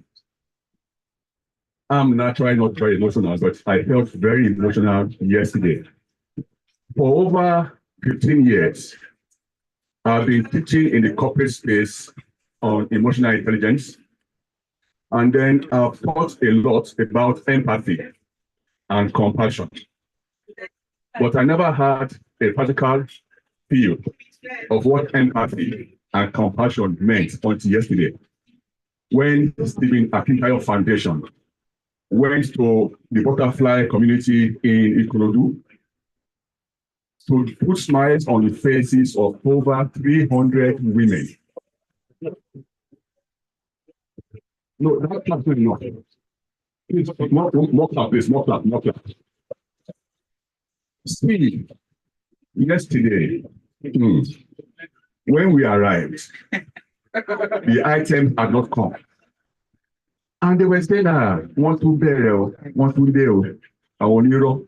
I'm naturally not very emotional, but I felt very emotional yesterday. For over 15 years, I've been teaching in the corporate space on emotional intelligence. And then I've thought a lot about empathy and compassion. But I never had a practical feel of what empathy and compassion meant until yesterday, when Stephen Akintayo Foundation went to the butterfly community in Ikorodu to put smiles on the faces of over 300 women. No, that's not enough. Please, more clap, please, more clap, more clap. See, yesterday, when we arrived, the items had not come. And they were saying, want to burial, want to deal. I want you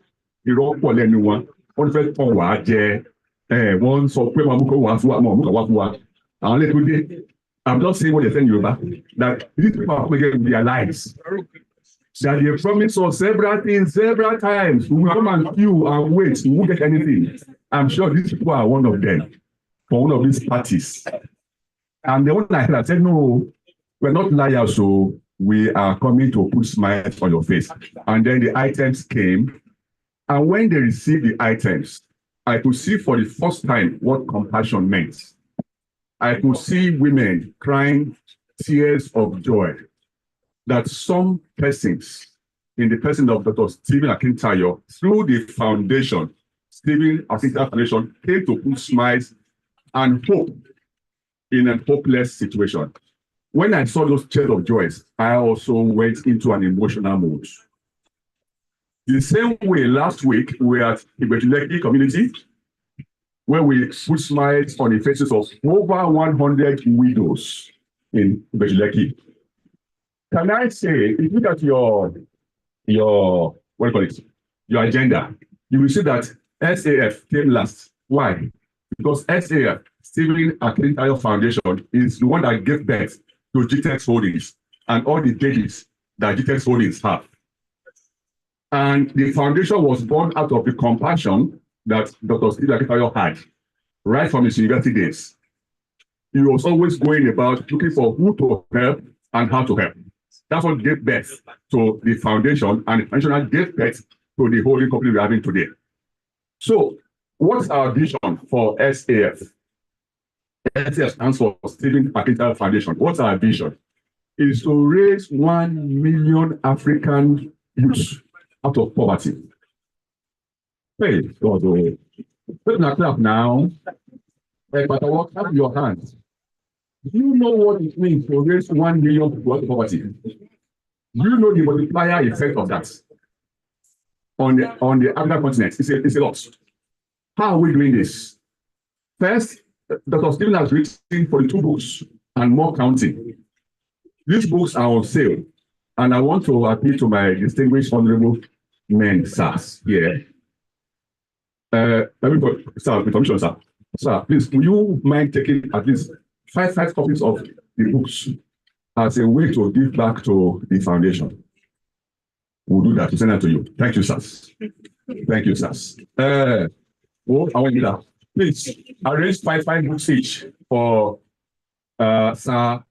for anyone. One fẹ́ tàn wá jẹ, wọ́n sọ pé wọ́n mú kó wá fún wa, mú kó wá fún wa. Àwọn lè tún dé. I'm not saying what they're saying in Yoruba, that these people are making their lives. That they promised us several things, several times. We will come and queue and wait, we won't get anything. I'm sure these people are one of them, for one of these parties. And the one I said, no, we're not liars, so we are coming to put smiles on your face. And then the items came. And when they received the items, I could see for the first time what compassion meant. I could see women crying tears of joy that some persons, in the person of Dr. Stephen Akintayo, through the foundation, Stephen Akintayo Foundation, came to put smiles and hope in a hopeless situation. When I saw those tears of joy, I also went into an emotional mood. The same way, last week, we were at the Ibetuleki community, where we put smiles on the faces of over 100 widows in Ibetuleki. Can I say, if you look at your what do you call it, your agenda, you will see that SAF came last. Why? Because SAF, Stephen Akintayo Foundation, is the one that gave birth to GText Holdings and all the babies that GText Holdings have. And the foundation was born out of the compassion that Dr. Stephen Akintayo had right from his university days. He was always going about looking for who to help and how to help. That's what gave birth to the foundation, and the foundation gave birth to the holding company we're having today. So, what's our vision for SAF? SAF stands for Stephen Akintayo Foundation. What's our vision? It is to raise 1 million African youths out of poverty. Hey, God, let's not clap now. But what have your hands? Do you know what it means to raise 1 million people out of poverty? Do you know the multiplier effect of that on the African continent? It's a lot. How are we doing this? First, Dr. Stephen has written 42 books and more counting. These books are on sale, and I want to appeal to my distinguished honorable men, sirs, here. Let me put, sir, with permission, sir. Sir, please, will you mind taking at least five copies of the books as a way to give back to the foundation? We'll do that. We'll send that to you. Thank you, sirs. Thank you, sirs. I want you that. Please arrange five books each for Sir.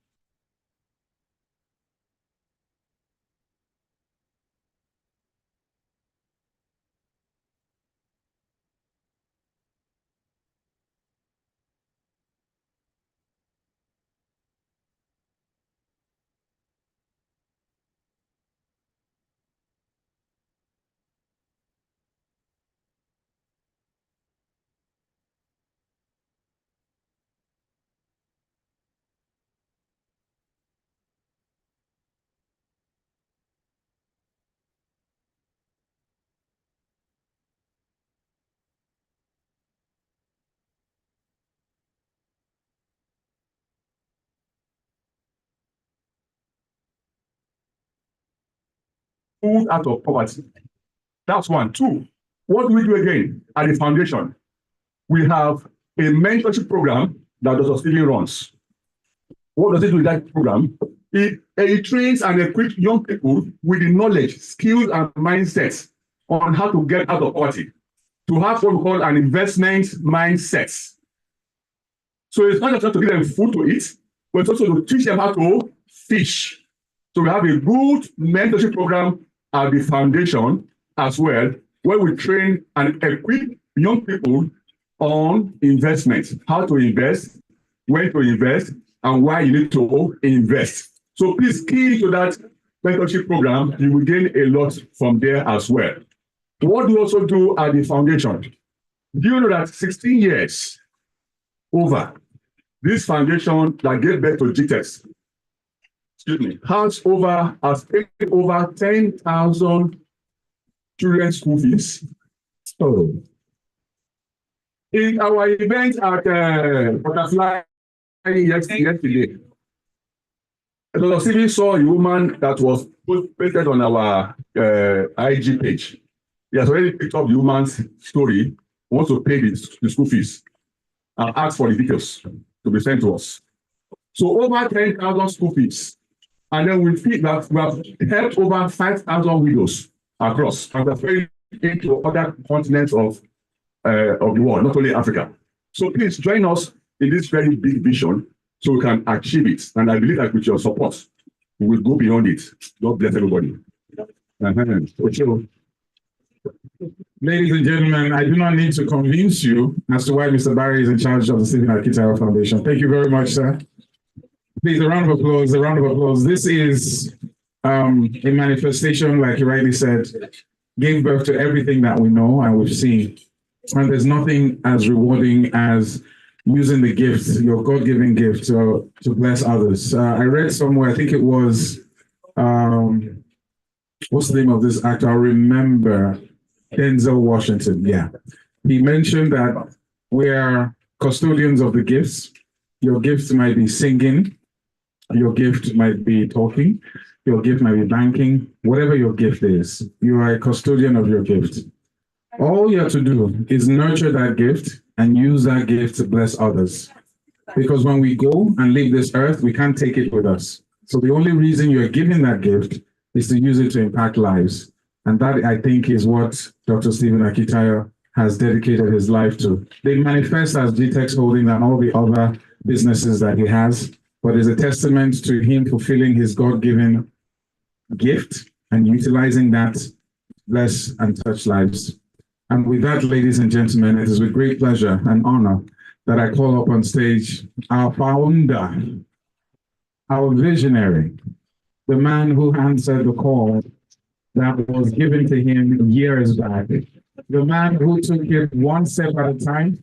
pulled out of poverty. That's one. Two, what do we do again at the foundation? We have a mentorship program that Dr. Stephen runs. What does it do with that program? It trains and equips young people with the knowledge, skills, and mindsets on how to get out of poverty, to have what we call an investment mindset. So it's not just to give them food to eat, but it's also to teach them how to fish. So we have a good mentorship program at the foundation as well, where we train and equip young people on investment, how to invest, when to invest, and why you need to invest. So please key into that mentorship program. You will gain a lot from there as well. What do you also do at the foundation? Do you know that 16 years over, this foundation that gave birth to GText, has paid over 10,000 children's school fees. So, in our event at Butterfly yesterday, Dr. Stephen saw a woman that was posted on our IG page. He has already picked up the woman's story, wants to pay the school fees, and asked for the details to be sent to us. So over 10,000 school fees. And then we feel that we have helped over 5,000 widows across, and we're very into other continents of the world, not only Africa. So please join us in this very big vision so we can achieve it. And I believe that with your support, we will go beyond it. God bless everybody. Ladies and gentlemen, I do not need to convince you as to why Mr. Barry is in charge of the Stephen Akitayo Foundation. Thank you very much, sir. Please, a round of applause, a round of applause. This is a manifestation, like you rightly said, gave birth to everything that we know and we've seen. And there's nothing as rewarding as using the gift, your God-given gift, to bless others. I read somewhere, I think it was, what's the name of this actor? I remember Denzel Washington. Yeah. He mentioned that we are custodians of the gifts. Your gift might be singing. Your gift might be talking. Your gift might be banking. Whatever your gift is, you are a custodian of your gift. All you have to do is nurture that gift and use that gift to bless others. Because when we go and leave this earth, we can't take it with us. So the only reason you're giving that gift is to use it to impact lives. And that, I think, is what Dr. Stephen Akitayo has dedicated his life to. They manifest as GText Holdings and all the other businesses that he has, but it's a testament to him fulfilling his God-given gift and utilizing that to bless and touch lives. And with that, ladies and gentlemen, it is with great pleasure and honor that I call up on stage our founder, our visionary, the man who answered the call that was given to him years back, the man who took it one step at a time,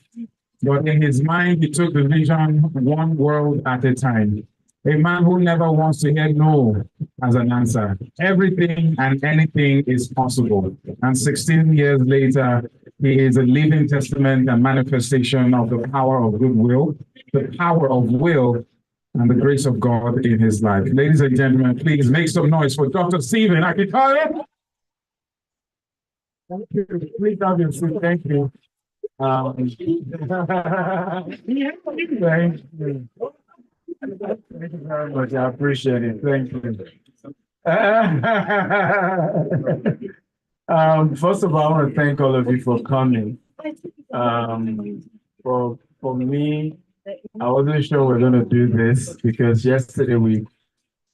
but in his mind, he took the vision one world at a time. A man who never wants to hear no as an answer. Everything and anything is possible. And 16 years later, he is a living testament and manifestation of the power of goodwill, the power of will, and the grace of God in his life. Ladies and gentlemen, please make some noise for Dr. Stephen Akitayo. Thank you. Please have your seat. Thank you. Thank you. Thank you very much. I appreciate it. Thank you. First of all, I want to thank all of you for coming. For me, I wasn't sure we're going to do this because yesterday we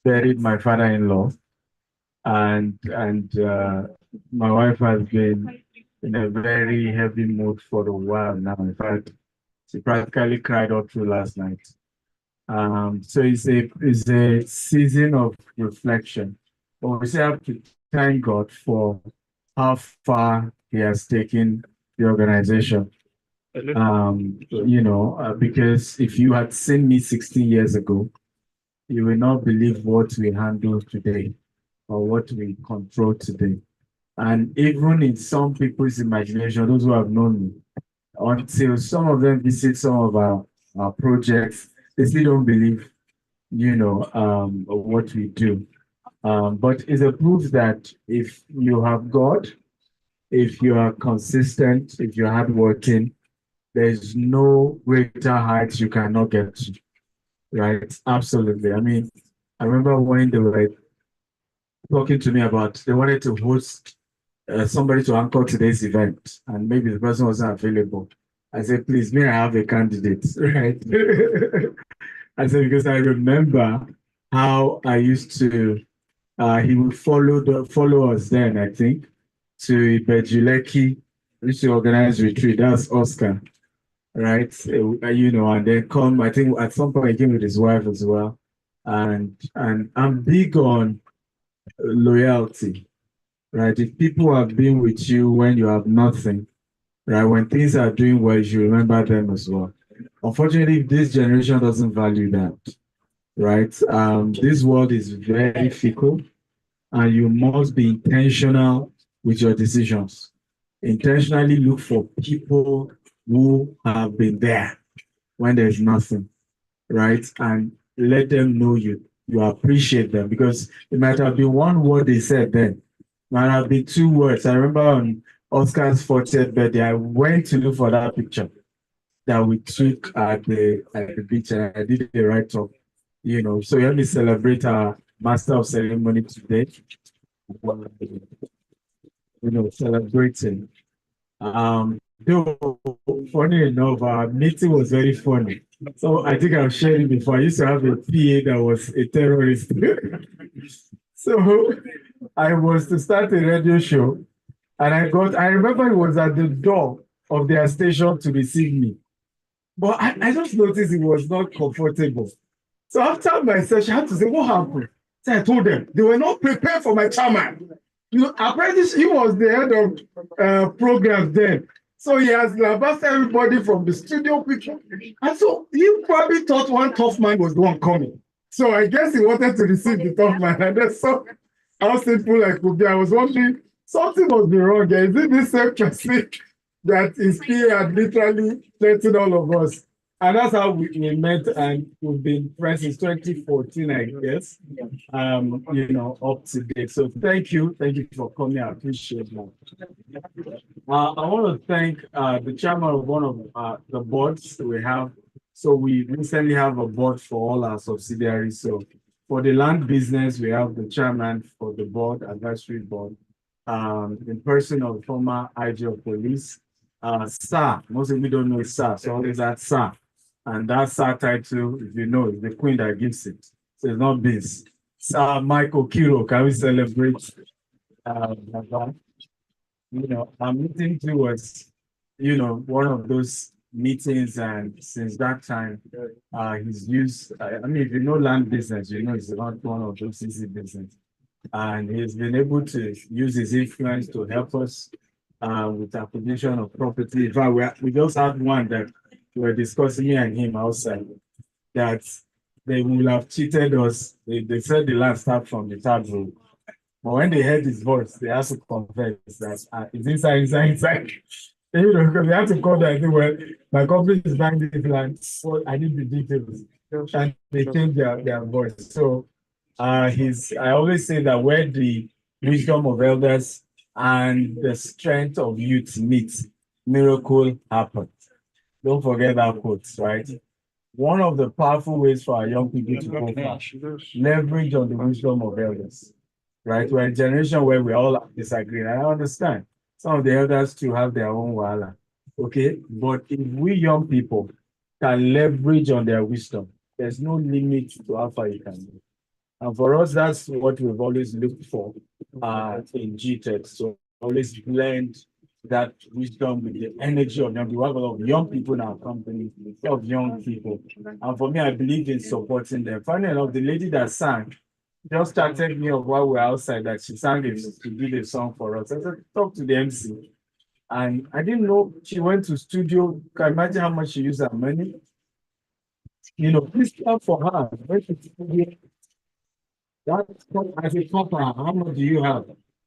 buried my father-in-law, and my wife has been in a very heavy mood for a while now. In fact, she practically cried all through last night. So it's a season of reflection. But we still have to thank God for how far He has taken the organization. Because if you had seen me 16 years ago, you will not believe what we handle today or what we control today. And even in some people's imagination, those who have known me, until some of them visit some of our projects, they still don't believe, what we do. But it's a proof that if you have God, if you are consistent, if you're hardworking, there's no greater heights you cannot get to, right? Absolutely. I mean, I remember when they were talking to me about they wanted to host somebody to anchor today's event, and maybe the person wasn't available. I said, please, may I have a candidate, right? I said, because I remember how I used to, he would follow us then, I think, to Bejuleki, we used to organize retreat. That's Oscar, right? You know, and then come, I think at some point he came with his wife as well. And I'm big on loyalty, right? If people have been with you when you have nothing, right? When things are doing well, you remember them as well. Unfortunately, this generation doesn't value that, right? This world is very fickle, and you must be intentional with your decisions. Intentionally look for people who have been there when there's nothing, right? And let them know you appreciate them, because it might have been one word they said then, might have been two words. I remember on Oscar's 40th birthday, I went to look for that picture that we took at the beach, and I did a write-up, you know. So let me celebrate our master of ceremony today. You know, celebrating. Though, funny enough, our meeting was very funny. So I think I've shared it before. I used to have a PA that was a terrorist. So I was to start a radio show, and I remember it was at the door of their station to receive me. But I just noticed it was not comfortable. So after my session, I had to say, what happened? So I told them, they were not prepared for my chairman. You know, apparently he was the head of programs then. So he has lambasted everybody from the studio picture. And so he probably thought one tough man was the one coming. So I guess he wanted to receive the tough man. And then so how simple I could be. I was wondering, something must be wrong here. Is it this same person that his PA had literally threatened all of us? And that's how we met, and we've been friends since 2014, I guess. You know, up to date. So thank you for coming. I appreciate that. I want to thank the chairman of one of the boards we have. So we recently have a board for all our subsidiaries. So for the land business, we have the chairman for the board, advisory board, in person of former IG of police, SAR. Most of you don't know SAR, so always that SAR. And that SAR title, if you know, is the queen that gives it. So it's not this. SAR Michael Kiro, can we celebrate? You know, our meeting too was, you know, one of those meetings, and since that time, he's used, I mean, if you know land business, you know, it's not one of those easy business. And he's been able to use his influence to help us with acquisition of property. In fact, we just had one that we were discussing, me and him outside, that they will have cheated us. They said the land start from the third row. But when they heard his voice, they had to confess that it's inside. You know, because they had to call that, well, my company is buying this land, so I need the details. And they changed their voice. So I always say that where the wisdom of elders and the strength of youth meet, miracle happens. Don't forget that quote, right? One of the powerful ways for our young people to go far, leverage on the wisdom of elders, right? We're a generation where we all disagree, and I understand. Some of the elders too have their own wahala, okay? But if we young people can leverage on their wisdom, there's no limit to how far you can go. And for us, that's what we've always looked for in GText. So always blend that wisdom with the energy of young people. We have a lot of young people in our company, a lot of young people. And for me, I believe in supporting them. Funny enough, the lady that sang just started me off while we were outside, that she sang it to do the song for us. I said, talk to the MC. And I didn't know she went to studio. Can you imagine how much she used her money? You know, please clap for her. That's as a couple, how much do you have?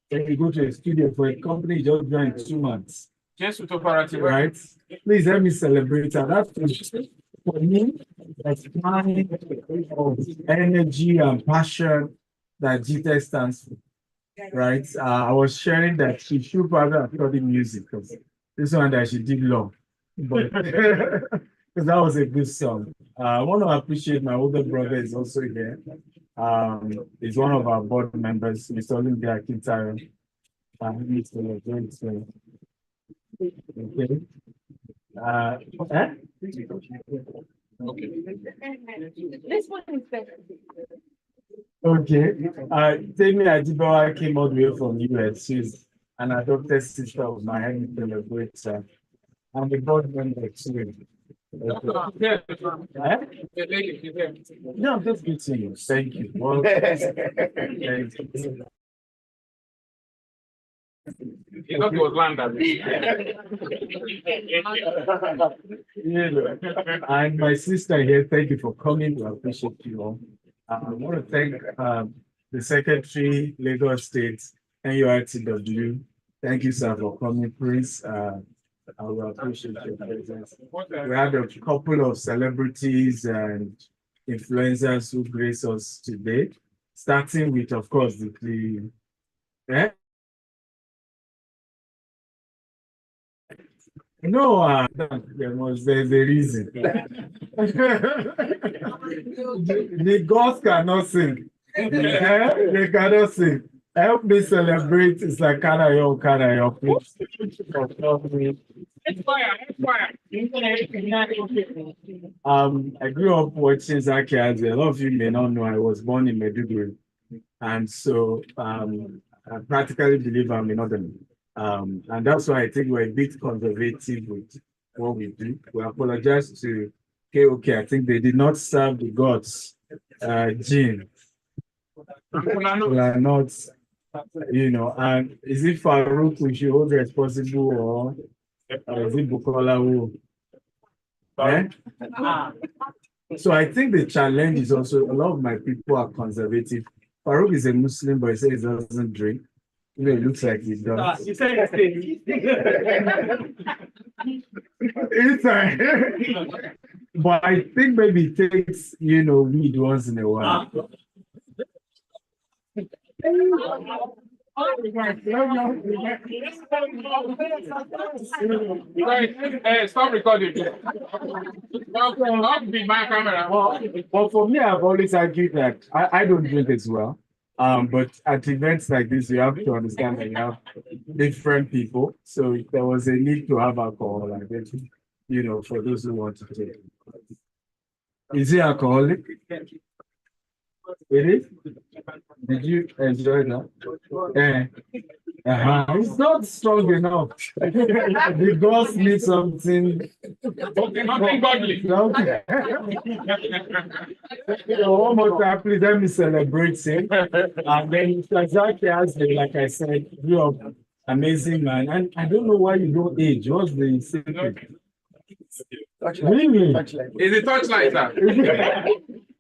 When you go to a studio for a company, just join 2 months. Just with operative, right? Please let me celebrate her. That's for me, that's time of energy and passion that GText stands for, right? I was sharing that she should probably have studied music because this one that she did law, but because that was a good song. I want to appreciate my older brother is also here. He's one of our board members, Mr. Olympia Kintaro. He's celebrating. So, okay. Eh? This one is better. Okay. Temi Ajibawa came all the way from US. She's an adopted sister of my Henry celebrates. I'm a board member too. Okay. Eh? No, I'm just good to you. Thank you. Well, thank you. And my sister here, thank you for coming. We appreciate you all. I want to thank the Secretary, Lagos State, NURTW. Thank you, sir, for coming, please. I will appreciate your presence. We had a couple of celebrities and influencers who grace us today, starting with, of course, the no, there's a reason. The gods cannot sing. They cannot sing. Help me celebrate. It's like Karayo, please. I grew up watching Zaki as a lot of you may not know. I was born in Meduguri, and so I practically believe I'm in Northern. And that's why I think we're a bit conservative with what we do. We apologize to KOK. I think they did not serve the gods gene. We are not, and is it Farouk we should hold responsible or is it Bukola who? Eh? So I think the challenge is also a lot of my people are conservative. Farouk is a Muslim, but he says he doesn't drink. It looks like he does. It's but I think maybe it takes, weed once in a while. Stop recording. But for me, I've always argued that I don't drink as well. But at events like this, you have to understand that you have different people. So there was a need to have alcohol, I guess, for those who want to take. Is it alcoholic? It is? Did you enjoy that? It's not strong enough. The girls need something. Okay, nothing godly. One more time, please let me celebrate him. And then Zaki has been, like I said, grew up amazing man. And I don't know why you don't age. What's the secret? Really? Is it touchlight, sir?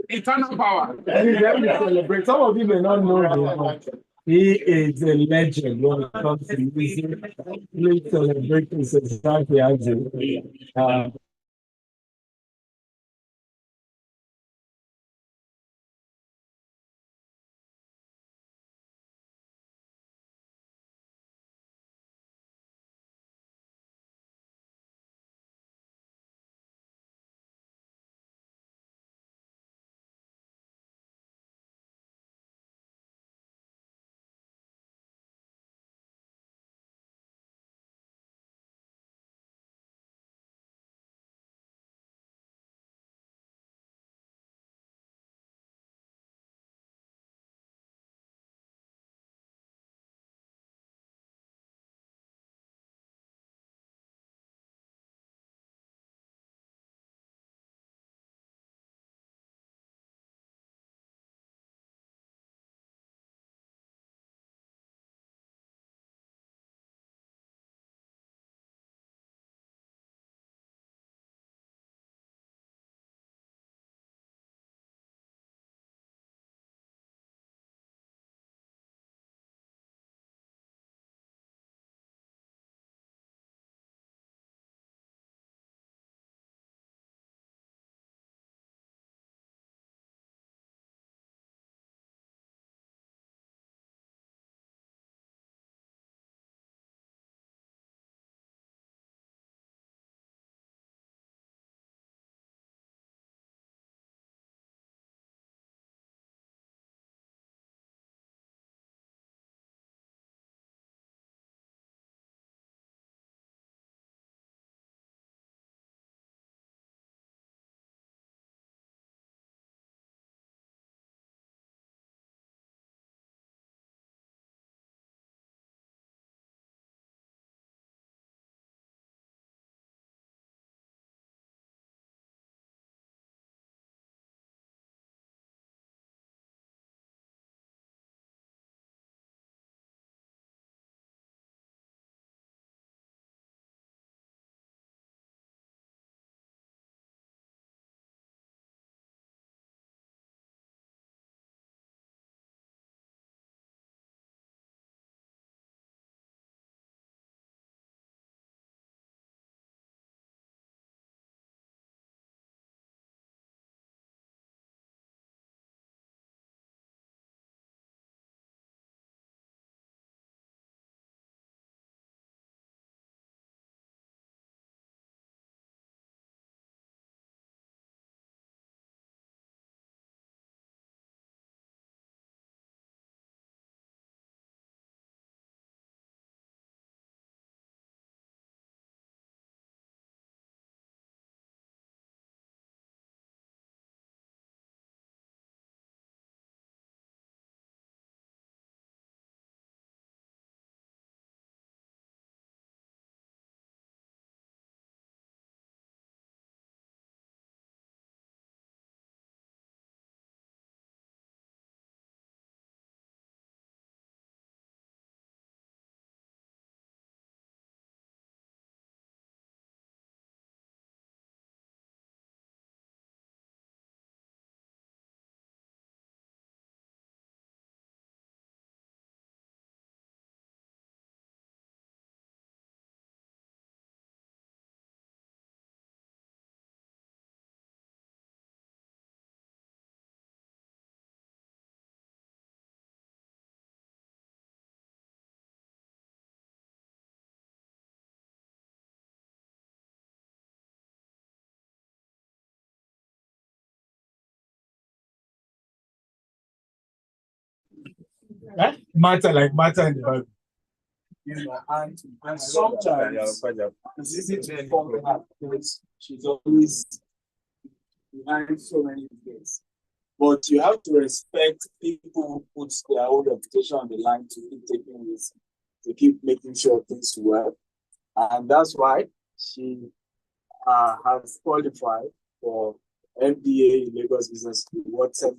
Eternal power. Let me celebrate. Some of you may not know this. He is a legend when it comes to music. Please celebrate his society as a Matter like matter in the Bible. You know, and sometimes it's easy to form her because she's always behind so many things. But you have to respect people who put their own reputation on the line to keep taking risks, to keep making sure things work. And that's why she has qualified for MBA in Lagos Business School. What's up,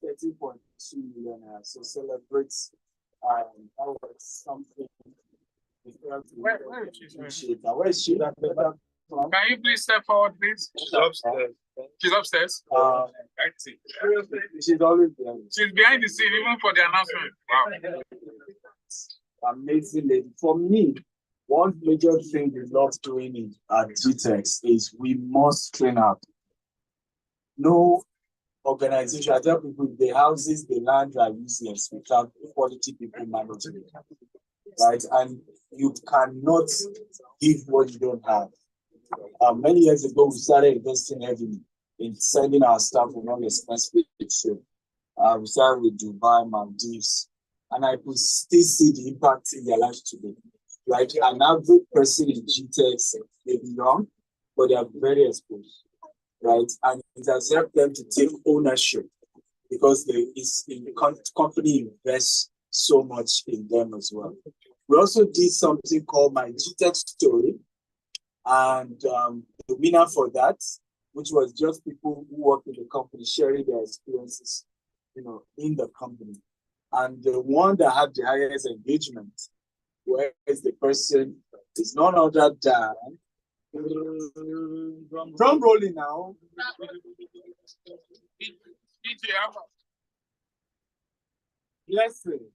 13.2 million. So celebrates that was something. Where is she? Can you please step forward, please? She's upstairs. She's upstairs. She's always there. She's behind the scene, even for the announcement. Wow. Amazing lady. For me, one major thing we love doing at GText is we must train up. No organization, I tell people, the houses, the land are useless without quality people managing it. Right? And you cannot give what you don't have. Many years ago, we started investing heavily in sending our staff on non-expensive trip. We started with Dubai, Maldives, and I could still see the impact in their lives today. Like an average person in GText, they be young, but they are very exposed, right? And it has helped them to take ownership because the company invests so much in them as well. We also did something called My GText Story, and the winner for that, which was just people who work in the company sharing their experiences, you know, in the company. And the one that had the highest engagement, where is the person, is none other than drum rolling now. Blessing.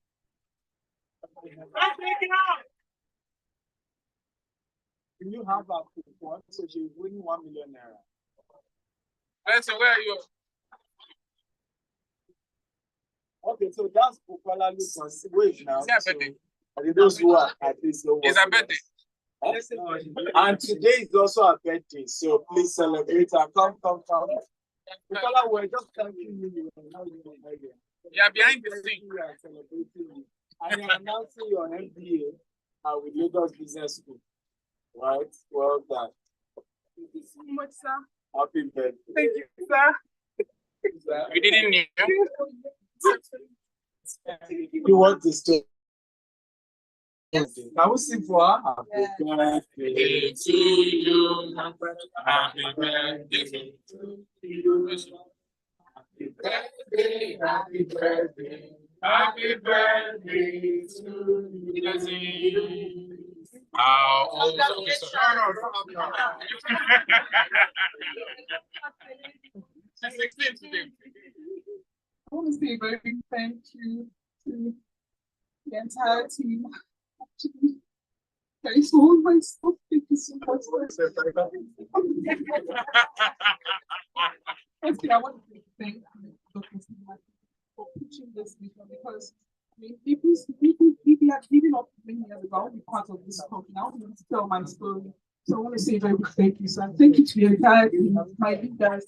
Can you have a coupon? So she's winning 1 million naira. Blessing, where are you? Okay, so that's Bukola Lucas. Wait now. It's her birthday. So, those who are at least know It's her birthday. And today is also her birthday, so please celebrate her. Come. Bukola, we're just thanking you. You are behind the scene. We are celebrating you. And you're announcing your MBA with Lagos Business School. Right? Well done. Thank you so much, sir. Happy birthday. Thank you, sir. We didn't need you. You want to stay? Yes. Can we sing for her? Happy birthday to you. Happy birthday to you. Happy birthday, happy birthday. Happy birthday to you. She's 16 today. I want to say a very big thank you to the entire team. Actually, I sold myself. Thank you so much. Firstly, I want to thank Dr. Stephen for pushing this vision because I mean, if you had given up many years ago, I would be part of this company. I want to tell my story. So I want to say a very big thank you, sir. Thank you to the entire team, my leaders.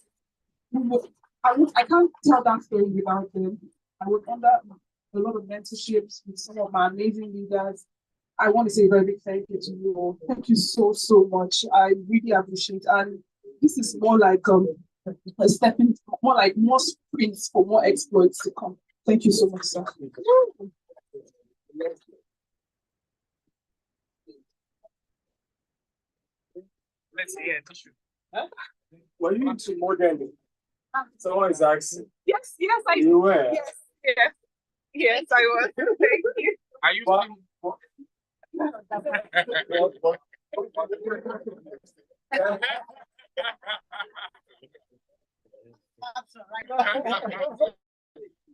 I can't tell that story without them. I was under a lot of mentorships with some of my amazing leaders. I want to say a very big thank you to you all. Thank you so much. I really appreciate it. And this is more like a stepping, more like more sprints for more exploits to come. Thank you so much, sir. Let's see it. Huh? Were you into modeling? Someone is asking. Yes, I You were? Yes, I was. Thank you. Are you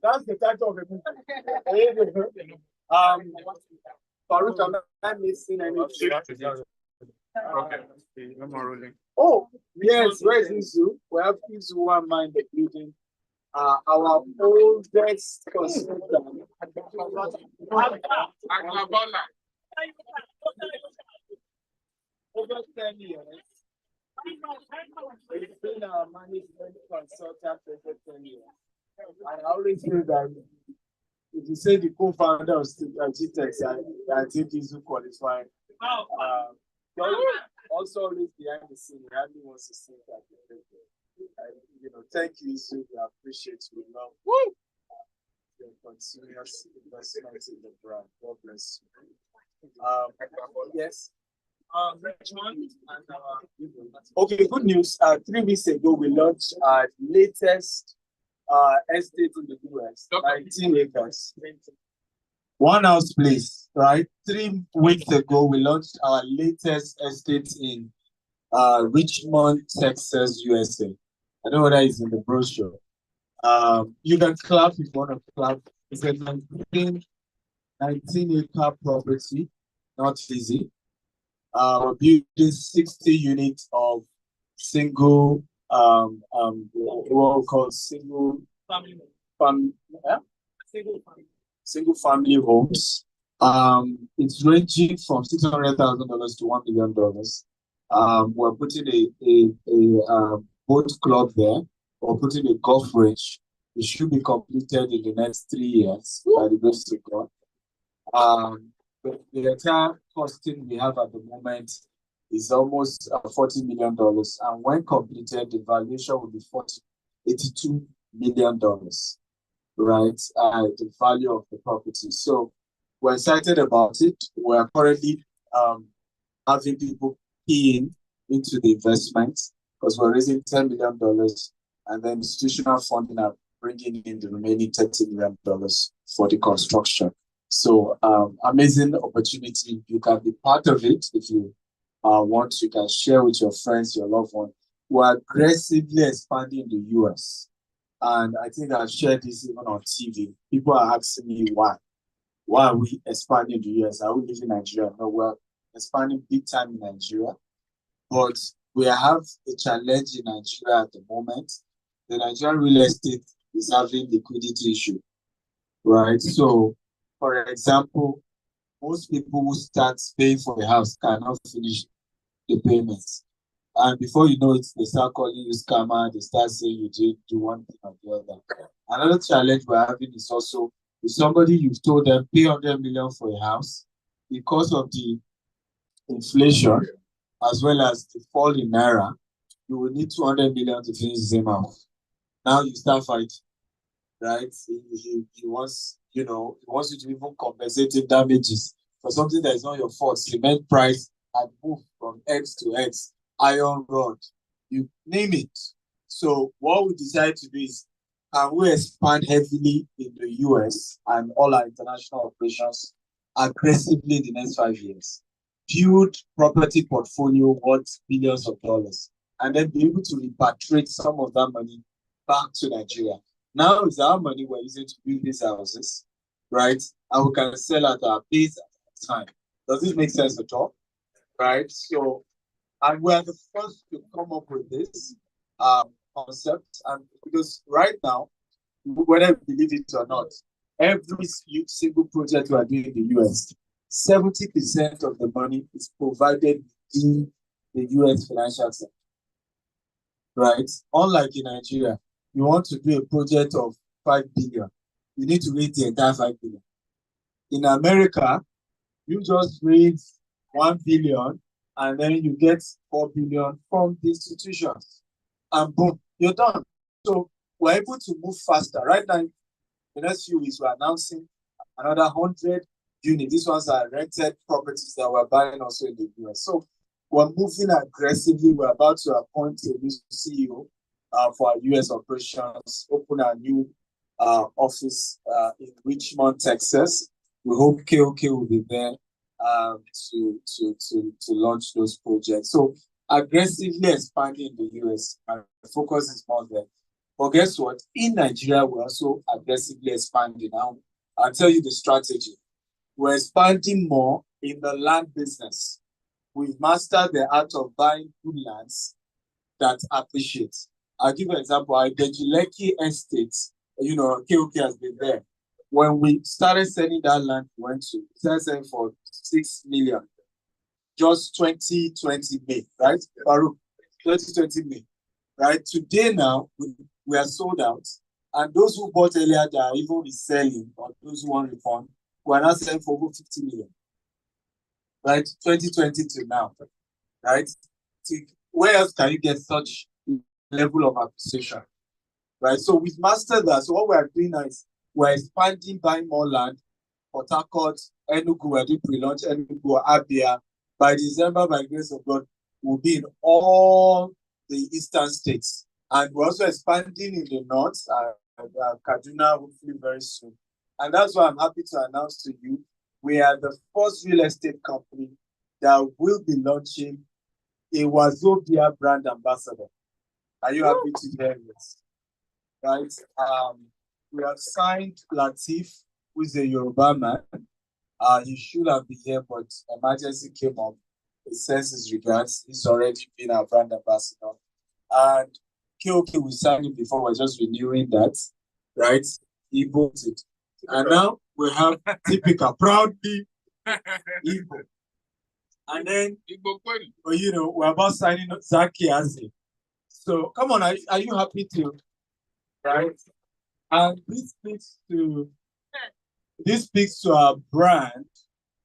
That's the title of the movie. Farouk, am I missing anything? Okay. No more rolling. Oh, yes, where is Izu? We have Izu one mind the building. Our oldest consultant. Over 10 years. It's been a management consultant for 10 years. And I always feel that if you say the co-founder of GText, I think he's qualified. But also always behind the scene, he hardly wants to see that. Thank you, Isu. We appreciate you. Love your continuous investment in the brand. God bless you. Yes. Okay, good news. 3 weeks ago, we launched our latest estate in the US, 19 acres. One house place, right? 3 weeks ago, we launched our latest estate in Richmond, Texas, USA. I don't know whether it's in the brochure. You can clap if you want to clap. It's a 19-acre property, not easy. We're building 60 units of single, what we call single family homes. It's ranging from $600,000 to $1 million. We're putting a boat club there. We're putting a golf range. It should be completed in the next 3 years by the grace of God. The entire costing we have at the moment is almost $40 million. And when completed, the valuation will be $82 million, right? The value of the property. So we're excited about it. We're currently having people keying into the investment because we're raising $10 million and then institutional funding are bringing in the remaining $30 million for the construction. So amazing opportunity. You can be part of it if you want. You can share with your friends, your loved one. We're aggressively expanding in the US. And I think I've shared this even on TV. People are asking me why. Why are we expanding in the US? Are we living in Nigeria? No, we're expanding big time in Nigeria. But we have a challenge in Nigeria at the moment. The Nigerian real estate is having liquidity issue, right? So, for example, most people who start paying for a house cannot finish the payments. And before you know it, they start calling you scammer, they start saying you did do one thing or the other. Another challenge we're having is also, if somebody you've told them pay 100 million for a house, because of the inflation, as well as the fall in Naira, you will need 200 million to finish the same house. Now you start fighting, right? He wants, he wants you to even compensate him damages for something that is not your fault. Cement price had moved from X to X, iron rod, you name it. So what we decided to do is, can we expand heavily in the US and all our international operations aggressively in the next 5 years? Build property portfolio worth billions of dollars, and then be able to repatriate some of that money back to Nigeria. Now it's our money we're using to build these houses, right? And we can sell at our pace at a time. Does this make sense at all? Right? So, and we're the first to come up with this concept. And because right now, whether you believe it or not, every single project we are doing in the US, 70% of the money is provided in the US financial sector, right? Unlike in Nigeria, you want to do a project of 5 billion, you need to raise the entire 5 billion. In America, you just raise 1 billion and then you get 4 billion from the institutions. And boom, you're done. So we're able to move faster. Right now, in the next few weeks, we're announcing another 100 units. These ones are rented properties that we're buying also in the US. So we're moving aggressively. We're about to appoint a new CEO for our US operations, open a new office in Richmond, Texas. We hope KOK will be there to launch those projects. So aggressively expanding in the US, our focus is more there. But guess what? In Nigeria, we're also aggressively expanding. Now, I'll tell you the strategy. We're expanding more in the land business. We've mastered the art of buying good lands that appreciate. I'll give you an example. Our Dejileki estate, KOK has been there. When we started selling that land, we started selling for 6 million. Just 2020 May, right? Baruch, 2020 May. Right? Today now, we are sold out. And those who bought earlier that are even reselling, or those who want refund, we are now selling for over 50 million. Right? 2020 to now. Right? Where else can you get such level of appreciation? Right? So we've mastered that. So what we are doing now is we're expanding, buying more land. Port Harcourt, Enugu, we're doing pre-launch, Enugu, Abia. By December, by the grace of God, we'll be in all the eastern states. And we're also expanding in the north, Kaduna, hopefully very soon. And that's why I'm happy to announce to you, we are the first real estate company that will be launching a Wazobia brand ambassador. Are you happy to hear this? Right? We have signed Latif, who is a Yoruba man. He should have been here, but emergency came up. He sends his regards. He's already been our brand ambassador. And KOK, we signed him before, we're just renewing that, right? He voted. And now we have typical proudly Igbo. And then, you know, we're about signing Zaki Aze. So come on, are you happy to, right? And this speaks to our brand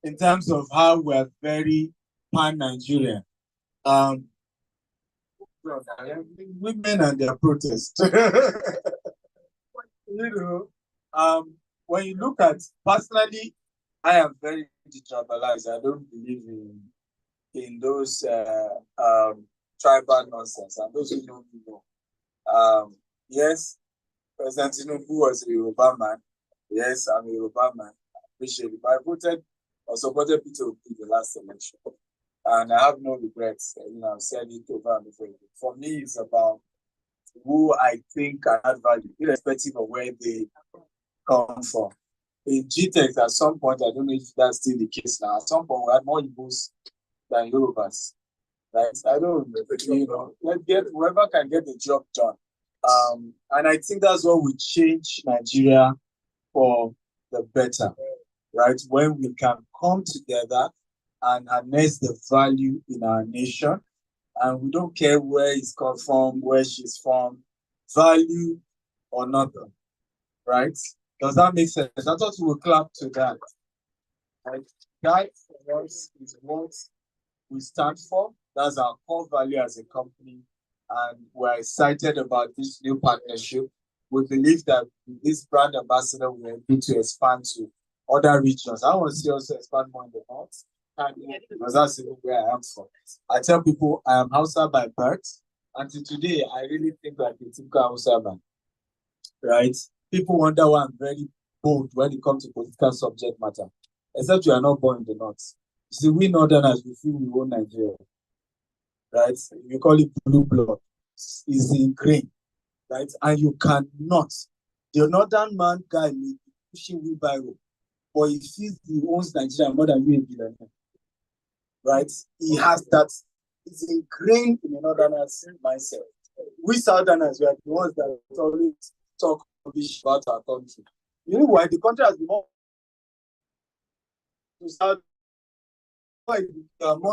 in terms of how we're very pan-Nigerian. Women and their protest. You know, when you look at, personally, I am very detribalized. I don't believe in those tribal nonsense. And those who don't know. Yes, President Tinubu was a Yoruba man. Yes, I'm a Yoruba man. I appreciate it. But I voted or supported Peter Obi in the last election. And I have no regrets. You know, I've said it over and over again. For me, it's about who I think can add value, irrespective of where they come from. In GText, at some point, I don't know if that's still the case now. At some point, we had more Igbos than Yorubas. Right? I don't know. You know, let's get whoever can get the job done. And I think that's what will change Nigeria for the better, right? When we can come together and harness the value in our nation, and we don't care where it's come from, where she's from, value or nothing, right? Does that make sense? I thought we would clap to that. Right? That for us is what we stand for. That's our core value as a company. And we're excited about this new partnership. We believe that this brand ambassador will be able to expand to other regions. I want to see us expand more in the north, because that's even where I am from. I tell people I am Hausa by birth. Until today, I really think like a typical Hausa man, right? People wonder why I'm very bold when it comes to political subject matter, except you are not born in the north. You see, we northerners, we feel we own Nigeria, right? You call it blue blood. It's ingrained, right? And you cannot. The northern man guy may be pushing wheelbarrow, but he feels he owns Nigeria more than you a billionaire, right? He has that. It's ingrained in the northerners' mindset. We southerners, we are the ones that always talk rubbish about our country. You know why? The country has been more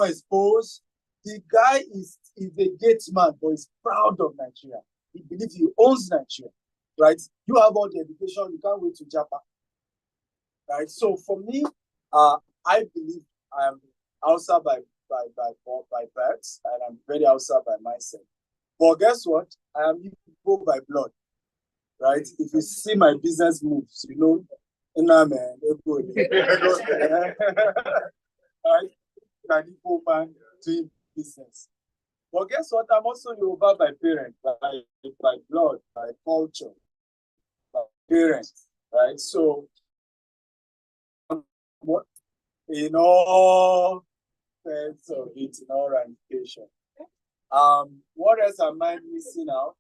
exposed. The guy is a gate man, but he's proud of Nigeria. He believes he owns Nigeria, right? You have all the education, you can't wait to Japan, right? So for me, I believe I am Hausa by birth, and I'm very Hausa by myself. But guess what? I am Igbo by blood, right? If you see my business moves, you know, man, right? An Igbo man doing business. But guess what? I'm also Yoruba by parents, by blood, by culture, by parents, right? So, what in all sense of it, in all ramification. What else am I missing out?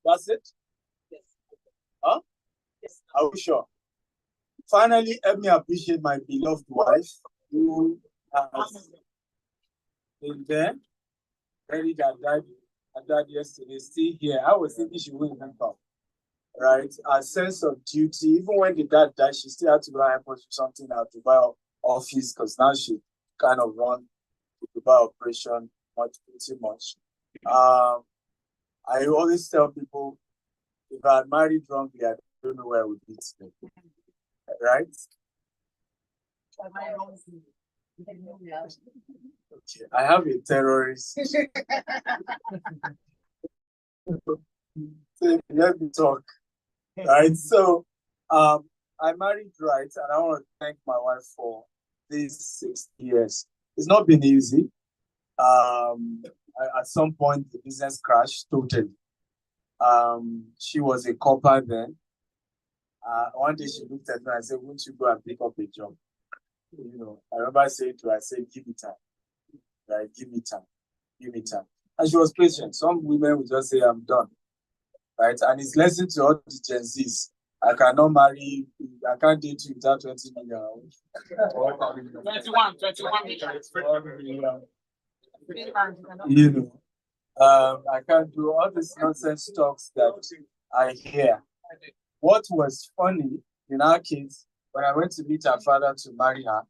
That's it? Yes. Huh? Yes. Are we sure? Finally, let me appreciate my beloved wife who has been there. Very that died yesterday, still here. I was thinking she wouldn't even come. Right? A sense of duty. Even when the dad died, she still had to go and push something out to buy office, because now she kind of run the Dubai operation pretty much. I always tell people, if I had married wrongly, I don't know where I would be today. Right? Okay. I have a terrorist. So let me talk. Right? So I married right, and I want to thank my wife for these 6 years. It's not been easy. At some point, the business crashed totally. She was a copper then. One day she looked at me and said, "Won't you go and pick up a job?" You know, I remember saying to her, I said, "Give me time. Right? Give me time. Give me time." And she was patient. Some women would just say, "I'm done." Right? And it's lesson to all the Gen Zs. I cannot marry, I can't date you without 20 million. 21 million. You know, I can't do all these nonsense talks that I hear. What was funny in our case, when I went to meet her father to marry her,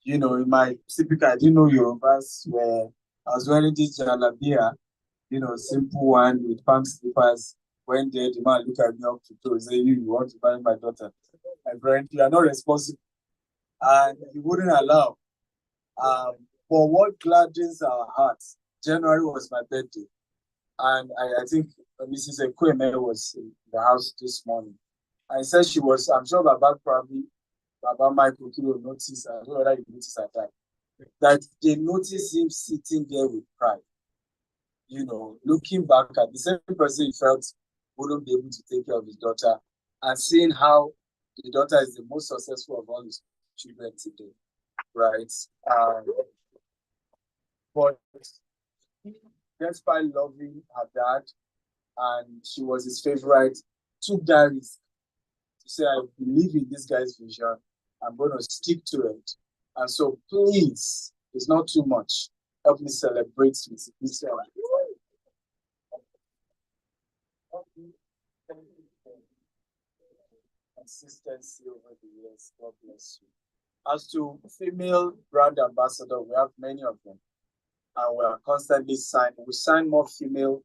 you know, in my typical, I didn't know Yorubas, where I was wearing this jalabia, you know, simple one with palm slippers. When there, the man look at me up to toe, say, you want to marry my daughter. And apparently, you are not responsible. And he wouldn't allow. But what gladdens our hearts, January was my birthday. And I think Mrs. Ekweme was in the house this morning. I said she was, I'm sure Baba Michael Kilo noticed, I don't know whether you noticed at that they noticed him sitting there with pride. You know, looking back at the same person he felt wouldn't be able to take care of his daughter, and seeing how the daughter is the most successful of all his children today, right? But despite loving her dad, and she was his favorite, took that risk to say, I believe in this guy's vision, I'm going to stick to it. And so please, it's not too much. Help me celebrate with this. Consistency over the years. God bless you. As to female brand ambassador, we have many of them. And we are constantly signing. We sign more female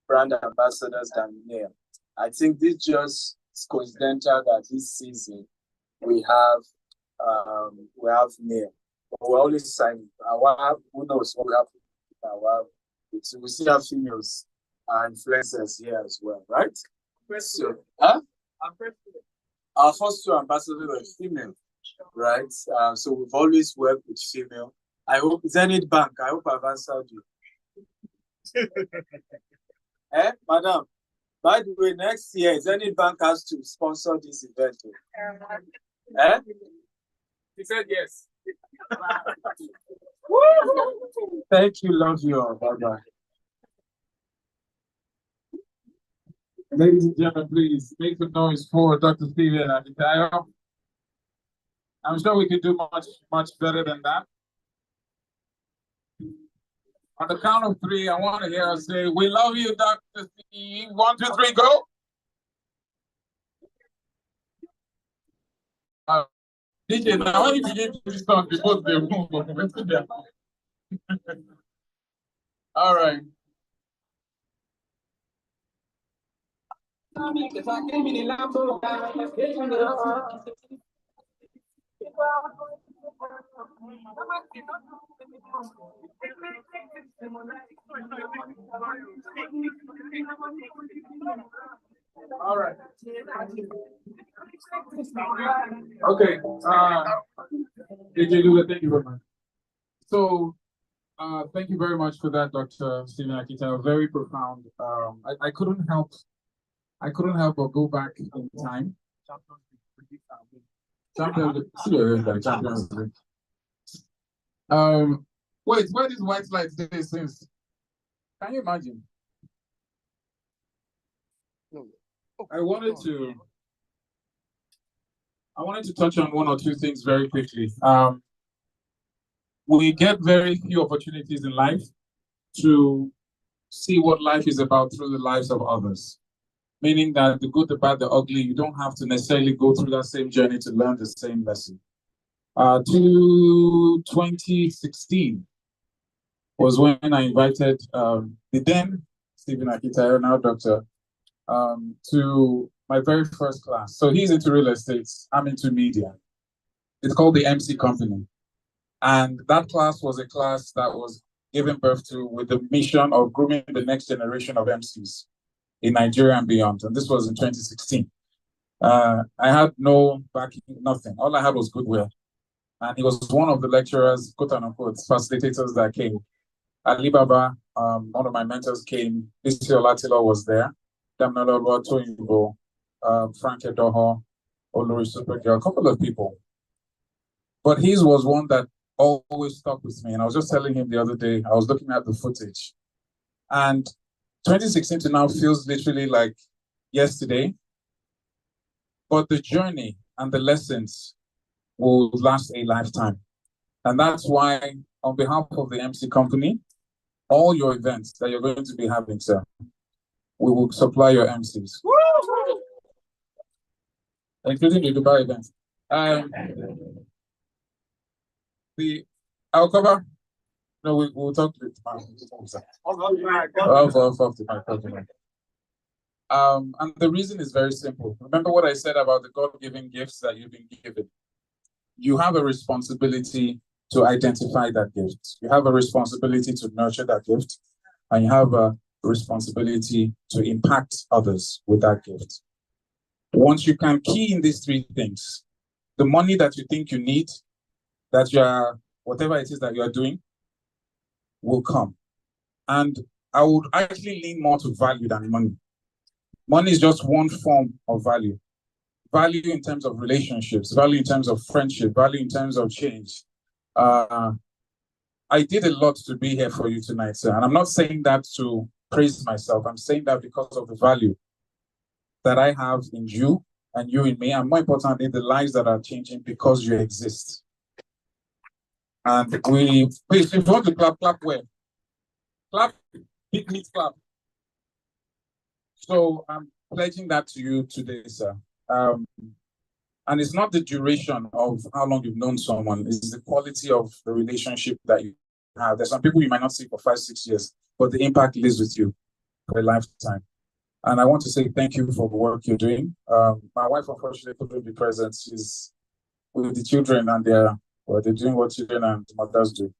brand ambassadors than male. I think this just is coincidental that this season we have male. But we're always signing. Who knows what will happen? We still have females influencers here as well, right? So, our first 2 ambassadors were female, right? So we've always worked with female. I hope Zenith Bank, I hope I've answered you. Madam? By the way, next year, Zenith Bank has to sponsor this event. He said yes. Thank you, love you. Bye-bye. Ladies and gentlemen, please make some noise for Dr. Steven Akitayo. I'm sure we could do much better than that. On the count of 3, I want to hear us say, "We love you, Dr. Steve." 1, 2, 3, go. DJ, now when you begin to do this song, before they move, all right. All right. Okay. DJ Lula, thank you very much. So, thank you very much for that, Dr. Stephen Akita. Very profound. I couldn't help but go back in time. Champions League. Wait, where did White Light stay since? Can you imagine? I wanted to touch on 1 or 2 things very quickly. We get very few opportunities in life to see what life is about through the lives of others. Meaning that the good, the bad, the ugly, you don't have to necessarily go through that same journey to learn the same lesson. To 2016, was when I invited the then Stephen Akitayo, now doctor, to my very first class. So he's into real estate, I'm into media. It's called the MC Company. And that class was a class that was given birth to with the mission of grooming the next generation of MCs in Nigeria and beyond. And this was in 2016. I had no backing, nothing. All I had was goodwill. And he was one of the lecturers, quote unquote, facilitators that came. Alibaba, one of my mentors came. Bisi Olatilo was there. Damnalo Toyinbo, Frank Edoho, Olori Supergirl, a couple of people. But his was one that always stuck with me. And I was just telling him the other day, I was looking at the footage. And 2016 to now feels literally like yesterday. But the journey and the lessons will last a lifetime. And that's why, on behalf of the MC Company, all your events that you're going to be having, sir, we will supply your MCs. Including the Dubai event. I'll cover. No, we'll talk to and the reason is very simple. Remember what I said about the God-given gifts that you've been given. You have a responsibility to identify that gift. You have a responsibility to nurture that gift, and you have a responsibility to impact others with that gift. Once you can key in these three things, the money that you think you need, that you are, whatever it is that you are doing, will come. And I would actually lean more to value than money. Money is just one form of value. Value in terms of relationships, value in terms of friendship, value in terms of change. I did a lot to be here for you tonight, sir. And I'm not saying that to praise myself. I'm saying that because of the value that I have in you and you in me, and more importantly, the lives that are changing because you exist. And please, if you want to clap, clap well. Clap, big meat clap. So I'm pledging that to you today, sir. And it's not the duration of how long you've known someone, it's the quality of the relationship that you have. There's some people you might not see for 5-6 years, but the impact lives with you for a lifetime. And I want to say thank you for the work you're doing. My wife, unfortunately, couldn't be present. She's with the children and they're doing what children and mothers do.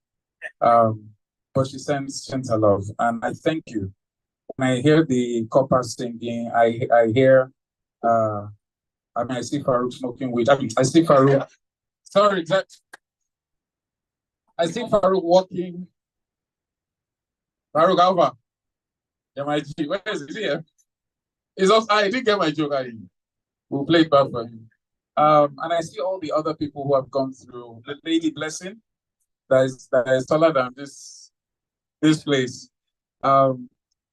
But she sends her love. And I thank you. When I hear the coppers singing, I hear, I see Farouk smoking weed. I see Farouk, sorry, I see Farouk walking. Farouk, Alva. Yeah, my G, where is he here? It's also, I didn't get my joke. We'll play it back for him. And I see all the other people who have gone through. The Lady Blessing, that is taller than this place.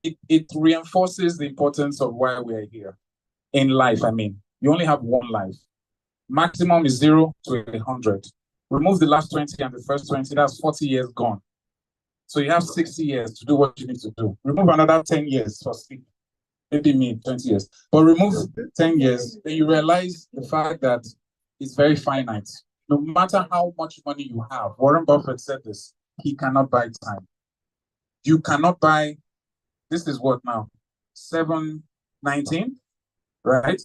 It reinforces the importance of why we are here in life. I mean, you only have one life. Maximum is 0 to 100. Remove the last 20 and the first 20, that's 40 years gone. So you have 60 years to do what you need to do. Remove another 10 years for sleep. Maybe me, 20 years. But remove 10 years, then you realize the fact that it's very finite. No matter how much money you have, Warren Buffett said this, he cannot buy time. You cannot buy, this is what now, 719, right?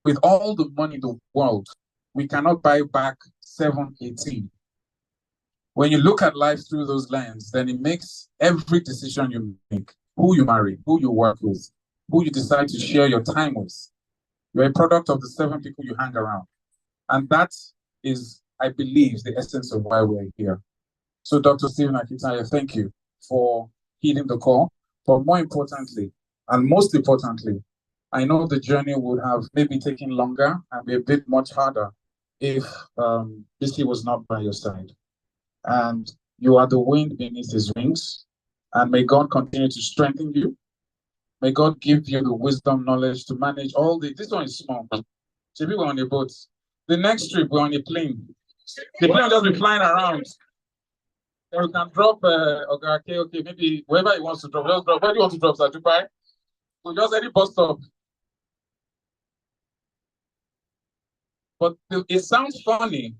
With all the money in the world, we cannot buy back 718. When you look at life through those lenses, then it makes every decision you make, who you marry, who you work with, who you decide to share your time with. You're a product of the 7 people you hang around. And that is, I believe, the essence of why we're here. So Dr. Stephen Akitayo, thank you for heeding the call. But more importantly, and most importantly, I know the journey would have maybe taken longer and be a bit much harder if Bisi was not by your side. And you are the wind beneath his wings. And may God continue to strengthen you. May God give you the wisdom, knowledge to manage all the. This one is small. Maybe we're on a boat. The next trip, we're on a plane. The plane will just be flying around. Then we can drop, okay, maybe wherever he wants to drop, just drop. Where do you want to drop, sir? Dubai? So just any bus stop. But it sounds funny,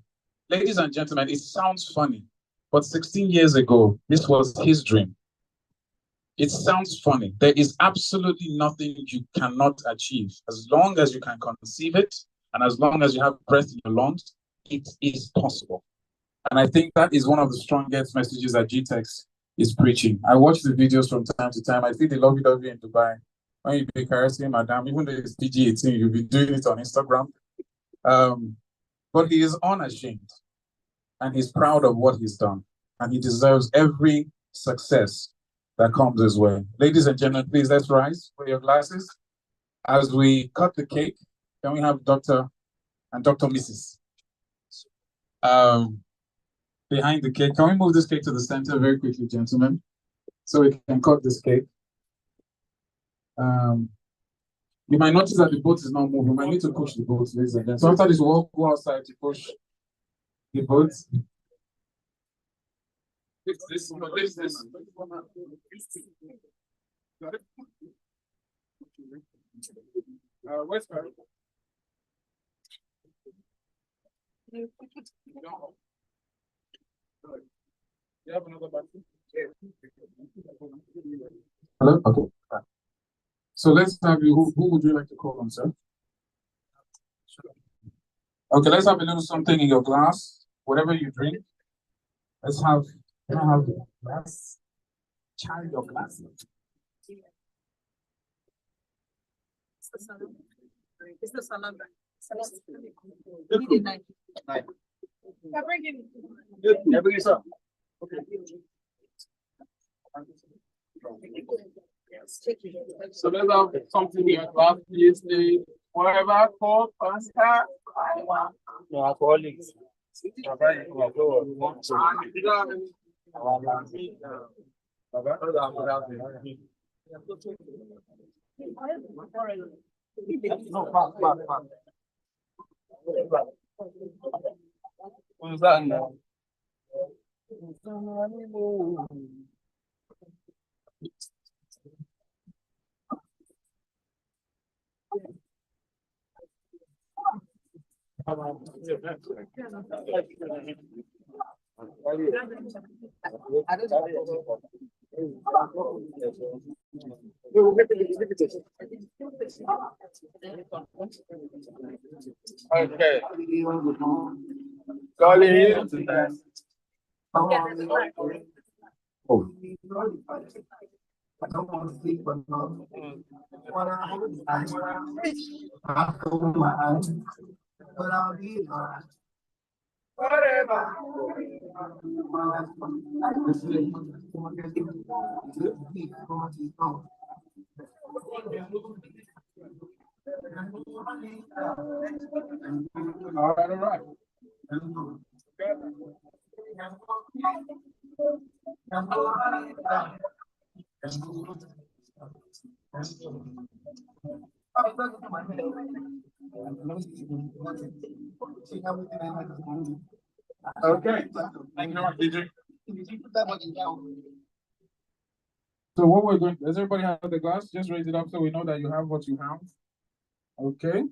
ladies and gentlemen, it sounds funny. But 16 years ago, this was his dream. It sounds funny. There is absolutely nothing you cannot achieve. As long as you can conceive it, and as long as you have breath in your lungs, it is possible. And I think that is one of the strongest messages that GText is preaching. I watch the videos from time to time. I see the lovey-dovey in Dubai. When you be caressing Madam, even though it's PG-18, you'll be doing it on Instagram. But he is unashamed, and he's proud of what he's done, and he deserves every success that comes his way. Ladies and gentlemen, please, let's rise for your glasses. As we cut the cake, can we have Dr. and Dr. Mrs. Behind the cake? Can we move this cake to the center very quickly, gentlemen, so we can cut this cake? You might notice that the boat is not moving. We might need to push the boat, ladies and gentlemen. So after this, we'll go outside to push the boat. This. Where's Carol? You have another battery? Hello? Okay. So let's have you, who would you like to call on, sir? Okay, let's have a little something in your glass, whatever you drink. Let's have, can I have the glass? Carry your glass. It's the salad. So let's have something in your glass, please. Whatever, Coke, Fanta. No alcoholics. What's that now? Okay. Calling you to that. Oh. I don't want to sleep, but no. When I open my eyes, but I'll be alright. Whatever. All right. Okay. Thank you very much, DJ. So what we're going, does everybody have the glass? Just raise it up so we know that you have what you have. Okay.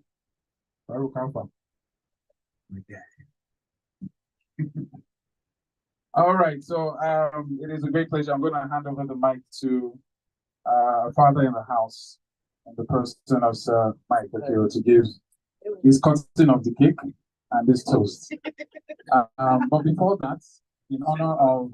Where will come from? All right, so it is a great pleasure. I'm going to hand over the mic to father in the house, and the person of Sir Mike Akiro to give his cutting of the cake and this toast. But before that, in honor of